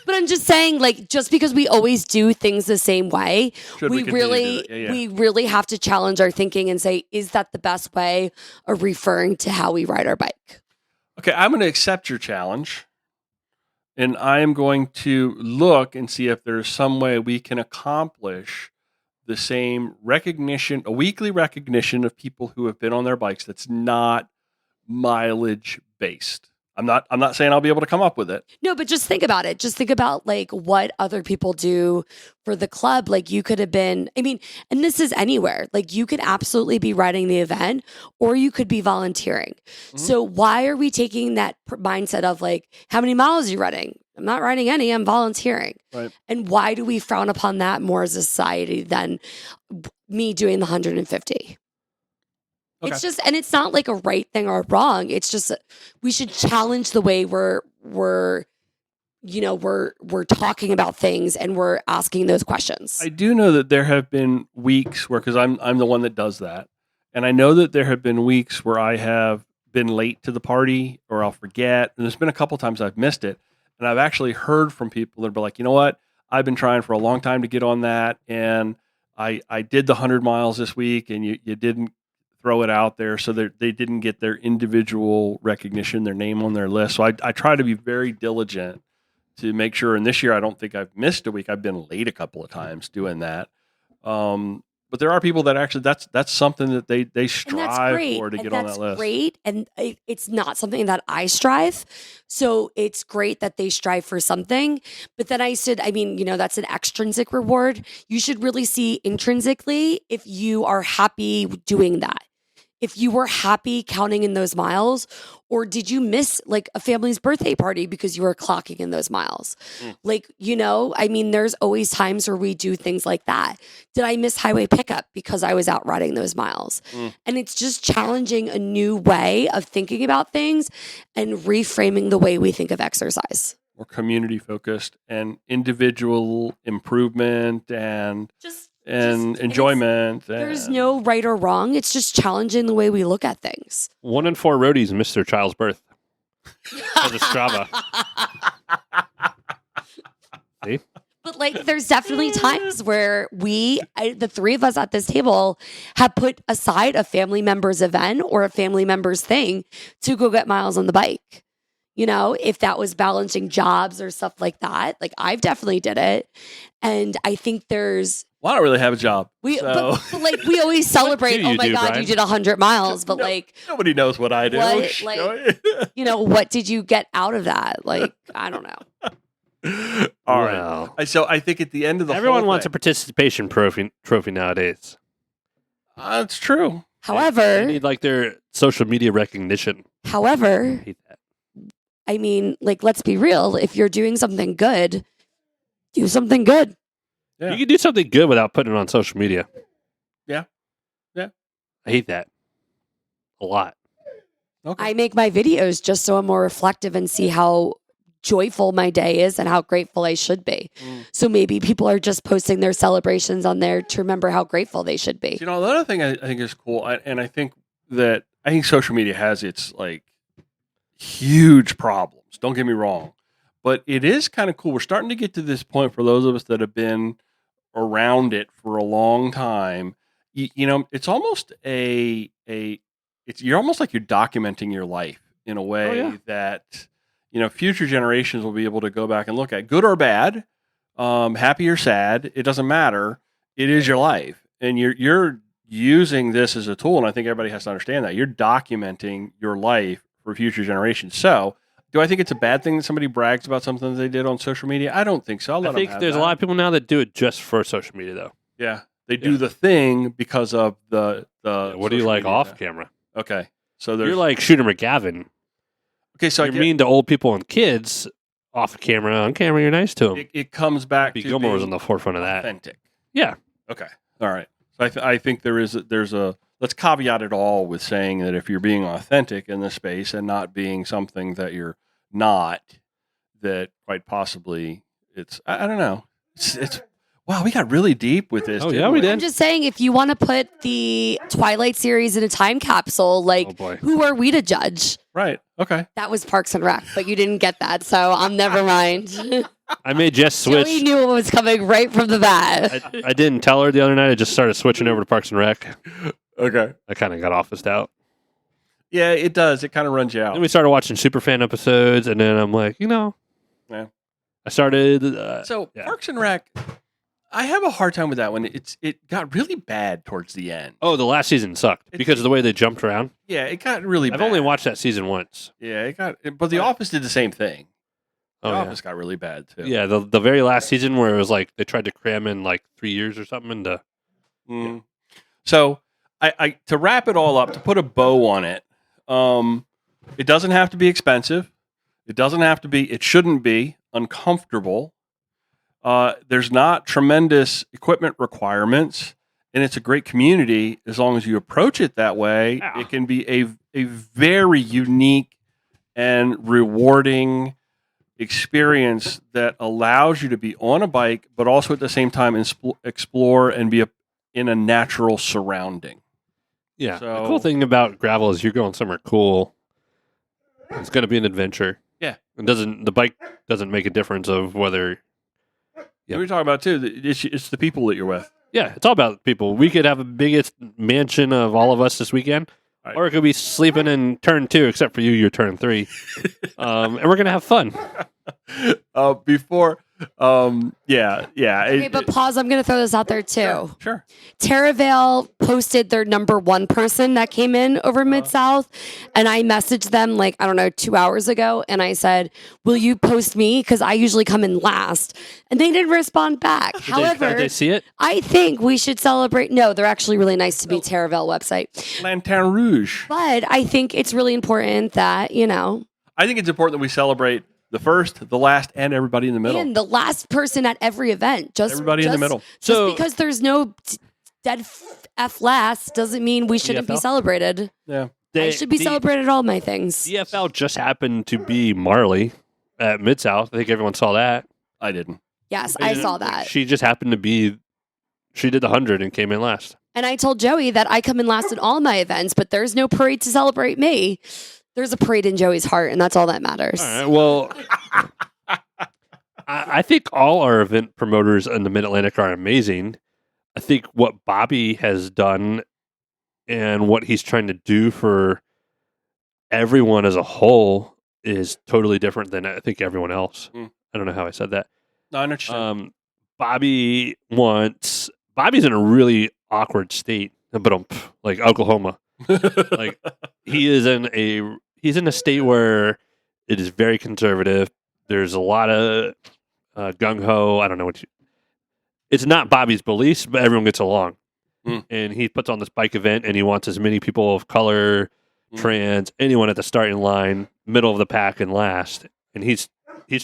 but I'm just saying, like, just because we always do things the same way, we really have to challenge our thinking and say, is that the best way of referring to how we ride our bike?
Okay, I'm going to accept your challenge, and I am going to look and see if there's some way we can accomplish the same recognition, a weekly recognition of people who have been on their bikes that's not mileage based. I'm not saying I'll be able to come up with it.
No, but just think about it. Just think about like what other people do for the club. Like you could have been, and this is anywhere. Like you could absolutely be riding the event or you could be volunteering. Mm-hmm. So why are we taking that mindset of like, how many miles are you riding? I'm not riding any, I'm volunteering.
Right.
And why do we frown upon that more as a society than me doing the 150? Okay. It's just, and it's not like a right thing or wrong. It's just we should challenge the way we're talking about things and we're asking those questions.
I do know that there have been weeks where, because I'm the one that does that, and I know that there have been weeks where I have been late to the party or I'll forget, and there's been a couple times I've missed it, and I've actually heard from people that are like, you know what, I've been trying for a long time to get on that, and I did the 100 miles this week, and you didn't throw it out there, so that they didn't get their individual recognition, their name on their list. So I try to be very diligent to make sure. And this year, I don't think I've missed a week. I've been late a couple of times doing that. But there are people that actually that's something that they strive for to get on that list.
That's great, and it's not something that I strive. So it's great that they strive for something. But then I said, that's an extrinsic reward. You should really see intrinsically if you are happy doing that. If you were happy counting in those miles, or did you miss like a family's birthday party because you were clocking in those miles? There's always times where we do things like that. Did I miss highway pickup because I was out riding those miles? And it's just challenging a new way of thinking about things and reframing the way we think of exercise.
More community focused and individual improvement and enjoyment.
There's no right or wrong. It's just challenging the way we look at things.
1 in 4 roadies miss their child's birth. Because of Strava. See?
But like, there's definitely times where the three of us at this table have put aside a family member's event or a family member's thing to go get miles on the bike. If that was balancing jobs or stuff like that, like I've definitely did it. And I think I
don't really have a job.
But like we always celebrate. Oh my God, Brian? You did 100 miles, but
nobody knows what I do.
What did you get out of that? Like, I don't know.
All right. So I think at the end of
everyone wants a participation trophy nowadays.
That's true.
However,
they need like their social media recognition.
However,
I hate that.
Let's be real. If you're doing something good, do something good.
Yeah.
You can do something good without putting it on social media.
Yeah.
I hate that a lot.
Okay.
I make my videos just so I'm more reflective and see how joyful my day is and how grateful I should be. So maybe people are just posting their celebrations on there to remember how grateful they should be.
You know, the other thing I think is cool, and I think social media has its like huge problems. Don't get me wrong, but it is kind of cool. We're starting to get to this point for those of us that have been around it for a long time. You know, it's almost you're almost like you're documenting your life in a way that, you know, future generations will be able to go back and look at, good or bad, happy or sad, it doesn't matter. It is your life, and you're using this as a tool. And I think everybody has to understand that you're documenting your life for future generations. So, do I think it's a bad thing that somebody brags about something that they did on social media? I don't think so.
I think there's a lot of people now that do it just for social media, though.
Yeah, they do the thing because of the.
What do you like off camera?
Okay, so there's
You're like Shooter McGavin.
okay. So
You're mean to old people and kids off camera. On camera, you're nice to them.
it comes back
Pete
to
Gilmore was
being
on the forefront of that.
authentic.
Yeah.
Okay. All right. So I think there's a let's caveat it all with saying that if you're being authentic in this space and not being something that you're not, that quite possibly I don't know. It's wow, we got really deep with this.
Oh,
didn't
yeah, we
I'm
did.
just saying, if you want to put the Twilight series in a time capsule, like,
Oh, boy.
who are we to judge?
Right. Okay.
That was Parks and Rec, but you didn't get that, so I'm never mind.
I made Jess
Joey
switch.
knew what was coming right from the bat.
I didn't tell her the other night. I just started switching over to Parks and Rec.
Okay.
I kind of got officed out.
Yeah, it does. It kind of runs you out.
Then we started watching Superfan episodes, and then I'm like,
Yeah.
I started.
So
yeah.
Parks and Rec, I have a hard time with that one. It got really bad towards the end.
Oh, the last season sucked because of the way they jumped around.
Yeah, it got really bad.
I've only watched that season once.
Yeah, but The Office did the same thing. The
Oh, yeah.
Office got really bad too.
Yeah, the very last season where it was like they tried to cram in like 3 years or something into.
Mm. So I to wrap it all up, to put a bow on it, it doesn't have to be expensive. It doesn't have to be. It shouldn't be uncomfortable. There's not tremendous equipment requirements, and it's a great community as long as you approach it that way.
Yeah.
It can be a very unique and rewarding experience that allows you to be on a bike, but also at the same time explore and be in a natural surrounding.
Yeah.
So-
The cool thing about gravel is you're going somewhere cool. It's going to be an adventure.
Yeah.
The bike doesn't make a difference of whether.
We were talking about too. It's the people that you're with.
Yeah, it's all about people. We could have the biggest mansion of all of us this weekend,
Right.
or it could be sleeping in turn 2, except for you, you're turn 3. And we're going to have fun.
Before, yeah.
Okay, but pause. I'm going to throw this out there too.
Sure.
Terravale posted their number one person that came in over Mid South, and I messaged them like, I don't know, 2 hours ago, and I said, "Will you post me? Because I usually come in last." And they didn't respond back.
Did they see it?
I think we should celebrate. No, they're actually really nice to me. Terravale website,
Lanterne Rouge.
but I think it's really important that
I think it's important that we celebrate the first, the last, and everybody in the middle.
and the last person at every event. Just
Everybody in the middle.
Just
So-
because there's no dead F last doesn't mean we shouldn't be
DFL?
celebrated.
Yeah.
I should be celebrated all my things.
DFL just happened to be Marley at Mid South. I think everyone saw that.
I didn't.
Yes, I saw that.
She just happened to be. She did the 100 and came in last.
And I told Joey that I come in last at all my events, but there's no parade to celebrate me. There's a parade in Joey's heart, and that's all that matters.
All right. Well, I think all our event promoters in the Mid Atlantic are amazing. I think what Bobby has done and what he's trying to do for everyone as a whole is totally different than I think everyone else.
Mm.
I don't know how I said that.
No, I understand.
Bobby's in a really awkward state, but like Oklahoma. Like he's in a state where it is very conservative. There's a lot of gung ho. I don't know it's not Bobby's beliefs, but everyone gets along.
Mm.
And he puts on this bike event, and he wants as many people of color, trans, anyone at the starting line, middle of the pack, and last. And he's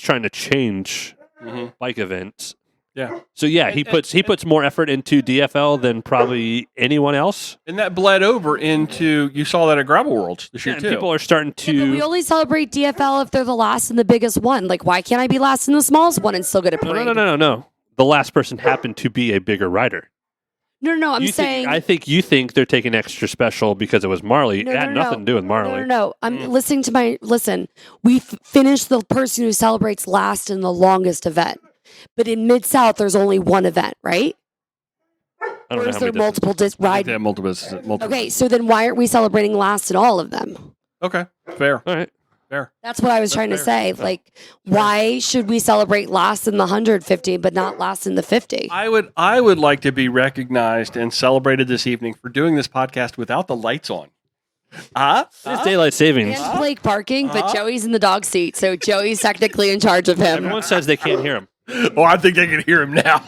trying to change
Mhm.
bike events.
Yeah.
So yeah, he puts more effort into DFL than probably anyone else.
And that bled over into, you saw that at Gravel Worlds this year
And
too.
people are starting to.
Yeah, but we only celebrate DFL if they're the last and the biggest one. Like, why can't I be last in the smallest one and still get a parade?
No. The last person happened to be a bigger rider.
No. I'm saying.
I think you think they're taking extra special because it was Marley. It had nothing to do with Marley.
No. I'm listening to listen. We finished the person who celebrates last in the longest event. But in Mid-South, there's only one event, right?
I don't
Or
know
is
how
there
many
multiple
They
ride?
have multiple.
Okay, so then why aren't we celebrating last in all of them?
Okay. Fair.
All right.
Fair.
That's what I was trying to say. Like, why should we celebrate last in the 150 but not last in the 50?
I would like to be recognized and celebrated this evening for doing this podcast without the lights on.
It's daylight savings.
And Blake barking, but Joey's in the dog seat, so Joey's technically in charge of him.
Everyone says they can't hear him.
Oh, I think I can hear him now.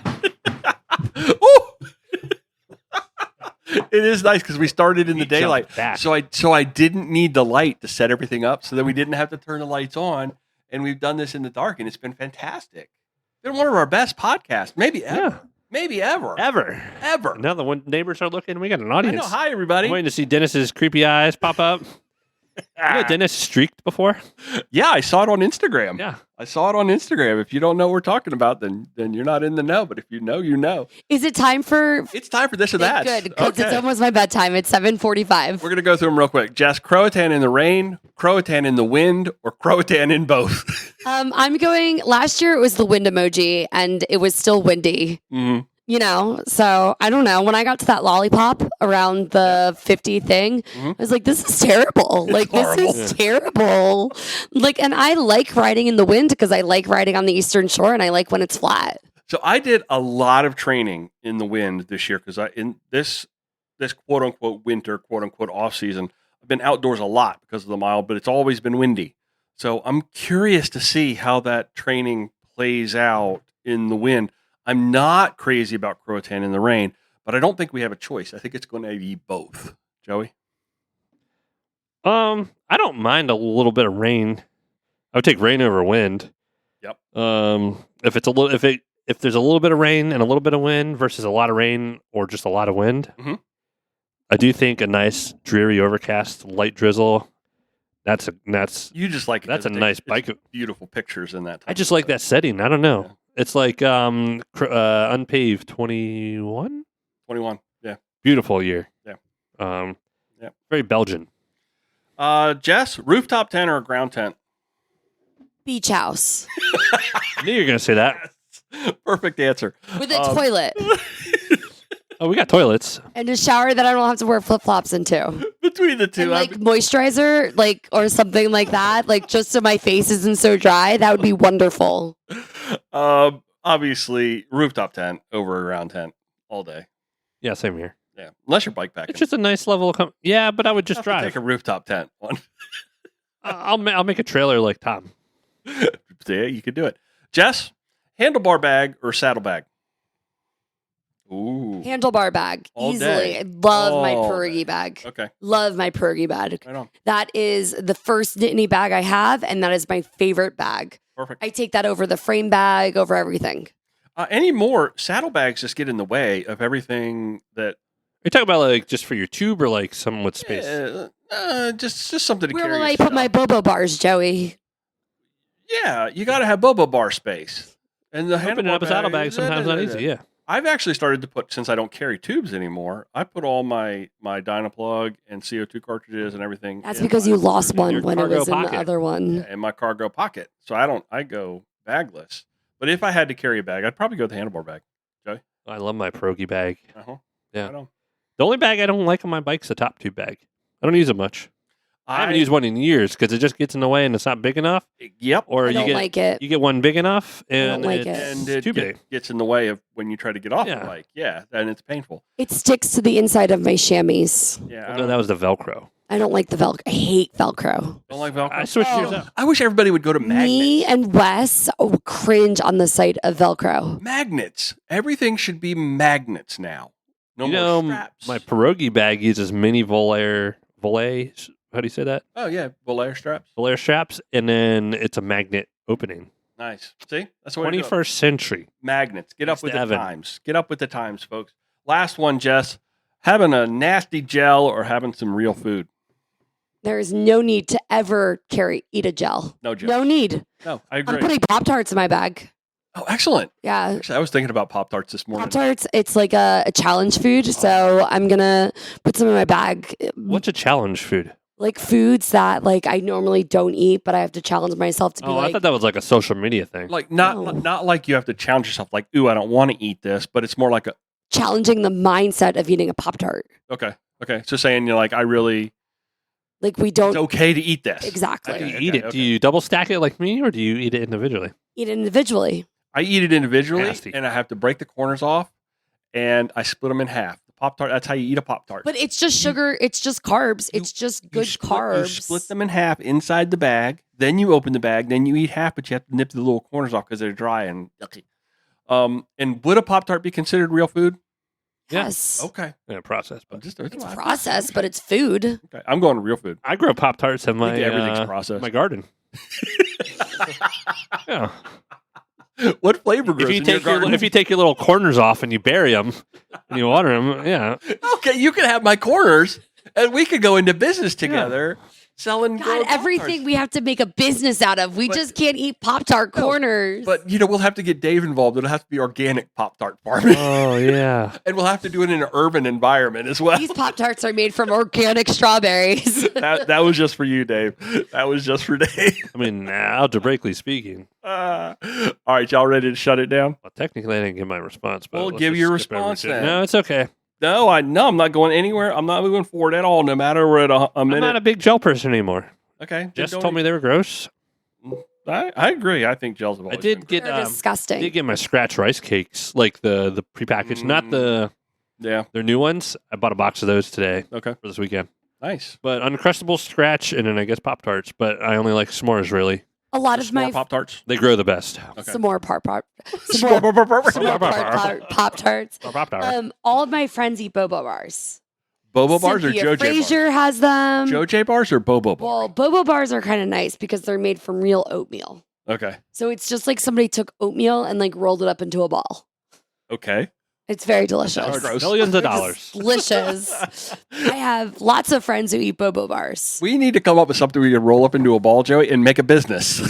Ooh. It is nice because we started in the daylight,
back.
so I didn't need the light to set everything up, so that we didn't have to turn the lights on, and we've done this in the dark, and it's been fantastic. It's been one of our best podcasts, maybe ever, maybe ever.
Now the neighbors are looking. We got an
I
audience.
know. Hi, everybody.
I'm waiting to see Dennis's creepy eyes pop up. You know Dennis streaked before?
Yeah, I saw it on Instagram.
Yeah.
I saw it on Instagram. If you don't know what we're talking about, then you're not in the know. But if you know, you know.
Is it time for...
It's time for this or that.
Good, because it's almost my bedtime. It's 7:45.
We're going to go through them real quick. Jess, Croatan in the rain, Croatan in the wind, or Croatan in both?
I'm going... Last year, it was the wind emoji, and it was still windy.
Mm-hmm.
You know, so I don't know. When I got to that lollipop around the 50 thing, I was like, this is terrible. This is terrible. Like, and I like riding in the wind because I like riding on the Eastern Shore and I like when it's flat.
So I did a lot of training in the wind this year because in this quote unquote winter, quote unquote off season, I've been outdoors a lot because of the mile, but it's always been windy. So I'm curious to see how that training plays out in the wind. I'm not crazy about Croatan in the rain, but I don't think we have a choice. I think it's going to be both. Joey?
I don't mind a little bit of rain. I would take rain over wind.
Yep.
If it's a little, if there's a little bit of rain and a little bit of wind versus a lot of rain or just a lot of wind, I do think a nice dreary overcast light drizzle. That's
You just like it
that's a
'cause
nice
it's
bike.
beautiful pictures in that.
I just like that setting. I don't know.
Yeah.
It's like unpaved 21.
21. Yeah.
Beautiful year.
Yeah.
Very Belgian.
Jess, rooftop tent or a ground tent?
Beach house
I knew you were going to say that.
Perfect answer.
with a toilet
Oh, we got toilets.
and a shower that I don't have to wear flip flops into.
Between the two,
And like moisturizer, like, or something like that, like just so my face isn't so dry. That would be wonderful.
obviously rooftop tent over a ground tent all day.
Yeah, same here.
Yeah, unless you're bike packing.
It's just a nice level of yeah, but I would just drive.
Take a rooftop tent one.
I'll make a trailer like Tom.
Yeah, you could do it. Jess, handlebar bag or saddlebag? Ooh,
Handlebar bag,
All
easily.
day.
I love my
All
pierogi bag.
okay.
Love my pierogi bag.
Right on.
That is the first Nittany bag I have, and that is my favorite bag.
Perfect.
I take that over the frame bag, over everything.
Anymore, saddlebags just get in the way of everything that.
Are you talking about like just for your tube or like someone with space?
Just something to
Where
carry.
will I
your
put my
stuff.
Bobo bars, Joey?
Yeah, you got to have Bobo bar space. And the
Opening up a saddlebag sometimes not easy. Yeah.
I've actually started to put, since I don't carry tubes anymore, I put all my Dynaplug and CO2 cartridges and everything.
That's
in
because
my-
you lost one
your
when it
cargo
was in
pocket.
the other one.
in my cargo pocket. So I go bagless. But if I had to carry a bag, I'd probably go with the handlebar bag.
I love my pierogi bag.
Uh-huh.
Yeah.
Right on.
The only bag I don't like on my bike's the top tube bag. I don't use it much. I haven't used one in years because it just gets in the way and it's not big enough.
Yep.
Or
I
you
don't
get
like it.
you get one big enough and
don't like it.
And
it's too big.
gets in the way of when you try to get off
Yeah.
the bike. Yeah, and it's painful.
It sticks to the inside of my chamois.
Yeah,
No, that was the Velcro.
I don't like the Velcro. I hate Velcro.
don't like Velcro.
I switched yours
Oh.
out.
I wish everybody would go to magnets.
Me and Wes cringe on the sight of Velcro.
Magnets. Everything should be magnets now. No
you
more
know,
straps.
my pierogi bag uses mini volet. How do you say that?
Oh yeah, Volair straps.
Volet straps, and then it's a magnet opening.
Nice. See? That's what
21st century.
Magnets. Get up with the
Evan.
times. Get up with the times, folks. Last one, Jess. Having a nasty gel or having some real food?
There is no need to ever eat a gel.
No gel.
No need.
No, I
I'm
agree.
putting Pop-Tarts in my bag.
Oh, excellent.
Yeah.
Actually, I was thinking about Pop-Tarts this morning.
Pop-Tarts, it's like a challenge food. So I'm going to put some in my bag.
What's a challenge food?
Like foods that like I normally don't eat, but I have to challenge myself to be
I thought that was like a social media thing.
Like
No.
not like you have to challenge yourself like, ooh, I don't want to eat this, but it's more like a
challenging the mindset of eating a Pop-Tart.
okay. So saying you're like, I really
Like we don't
it's okay to eat this.
exactly
Okay.
Do you eat it? Do you double stack it like me, or do you eat it individually?
eat it individually.
I eat it individually
Nasty.
and I have to break the corners off and I split them in half. The Pop-Tart, that's how you eat a Pop-Tart.
But it's just sugar. It's just carbs. It's just good carbs.
You split them in half inside the bag. Then you open the bag. Then you eat half, but you have to nip the little corners off because they're dry and yucky. And would a Pop-Tart be considered real food?
Yes.
Okay.
Yeah, process.
I'm
But
just
It's processed, but it's food.
okay. I'm going to real food.
I grow Pop Tarts in
I think
my
everything's processed.
my garden. Yeah.
What flavor grows in your garden?
If you take your little corners off and you bury them and you water them, yeah.
Okay, you can have my corners, and we could go into business together selling.
God,
grilled
everything
Pop-Tarts.
we have to make a business out of. We
But-
just can't eat Pop-Tart
No,
corners.
But we'll have to get Dave involved. It'll have to be organic Pop-Tart farming,
Oh yeah.
and we'll have to do it in an urban environment as well.
These Pop-Tarts are made from organic strawberries.
That was just for you, Dave. That was just for Dave.
I mean, algebraically speaking.
All right, y'all ready to shut it down?
Well, technically, I didn't give my response, but
Well,
let's
give
just
your
skip over
response
to-
then.
No, it's okay.
No, I'm not going anywhere. I'm not moving forward at all. No matter we're at a
I'm
minute.
not a big gel person anymore.
Okay,
Jess
don't
told me they were gross.
I agree. I think gels have
I
always
did
been
get
They're disgusting.
did get my scratch rice cakes, like the prepackaged, not the
Yeah.
their new ones. I bought a box of those today
Okay.
for this weekend.
Nice.
But Uncrustable, Scratch, and then I guess Pop Tarts. But I only like s'mores, really.
A lot of my
Pop Tarts.
They grow the best.
Okay.
some more Pop-Tarts.
Pop-Tart.
All of my friends eat Bobo bars.
Bobo bars or
Cynthia
JoJ bars?
Frazier has them.
JoJ bars or Bobo bars?
Well, Bobo bars are kind of nice because they're made from real oatmeal.
Okay.
So it's just like somebody took oatmeal and like rolled it up into a ball.
Okay.
It's very delicious.
Sounds gross.
Millions of
They're
dollars.
just delicious. I have lots of friends who eat Bobo bars.
We need to come up with something we can roll up into a ball, Joey, and make a business.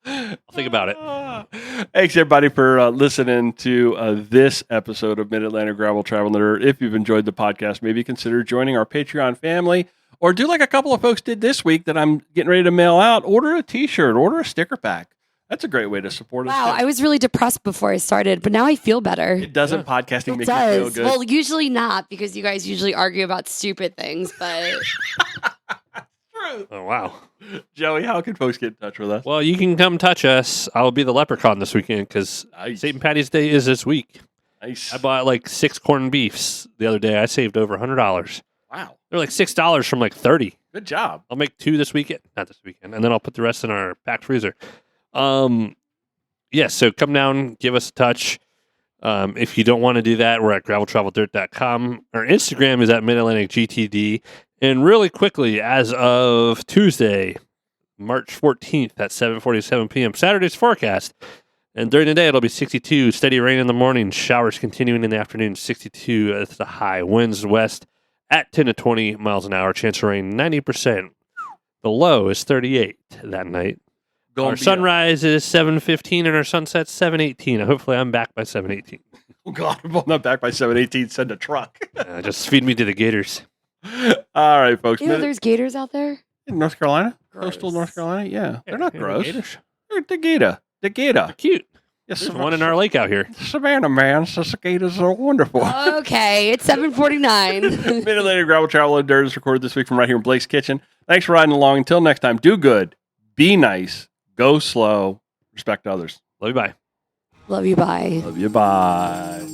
I'll think about it.
Thanks, everybody, for listening to this episode of Mid-Atlantic Gravel Traveler. If you've enjoyed the podcast, maybe consider joining our Patreon family or do like a couple of folks did this week that I'm getting ready to mail out. Order a T-shirt, order a sticker pack. That's a great way to support us.
Wow,
too.
I was really depressed before I started, but now I feel better.
It doesn't podcasting
It
make you feel
does.
good?
Well, usually not because you guys usually argue about stupid things, but
Oh, wow.
Joey, how can folks get in touch with us?
Well, you can come touch us. I'll be the leprechaun this weekend because
Nice.
St. Patty's Day is this week.
Nice.
I bought like 6 corned beefs the other day. I saved over $100.
Wow.
They're like $6 from like 30.
Good job.
I'll make 2 this weekend. Not this weekend. And then I'll put the rest in our packed freezer. Yeah, so come down, give us a touch. If you don't want to do that, we're at graveltraveldirt.com. Our Instagram is at Mid-Atlantic GTD. And really quickly, as of Tuesday, March 14th at 7:47 p.m., Saturday's forecast. And during the day, it'll be 62, steady rain in the morning, showers continuing in the afternoon, 62 at the high. Winds west at 10 to 20 miles an hour, chance of rain 90%. The low is 38 that night. Our sunrise is 7:15 and our sunset's 7:18. Hopefully, I'm back by 7:18.
Oh, God. If I'm not back by 7:18, send a truck.
Just feed me to the gators.
All right, folks.
you know there's gators out there.
In North Carolina?
Gross.
Coastal North Carolina? Yeah. They're not
Yeah,
gross.
gators.
They're the gator. The gator.
Cute.
Yes,
There's one in our lake out here.
Savannah, man. The cicadas are wonderful.
Okay, it's 7:49.
Mid-Atlantic Gravel Travel and Dirt is recorded this week from right here in Blake's kitchen. Thanks for riding along. Until next time, do good, be nice, go slow, respect others.
Love you. Bye.
Love you. Bye.
Love you. Bye.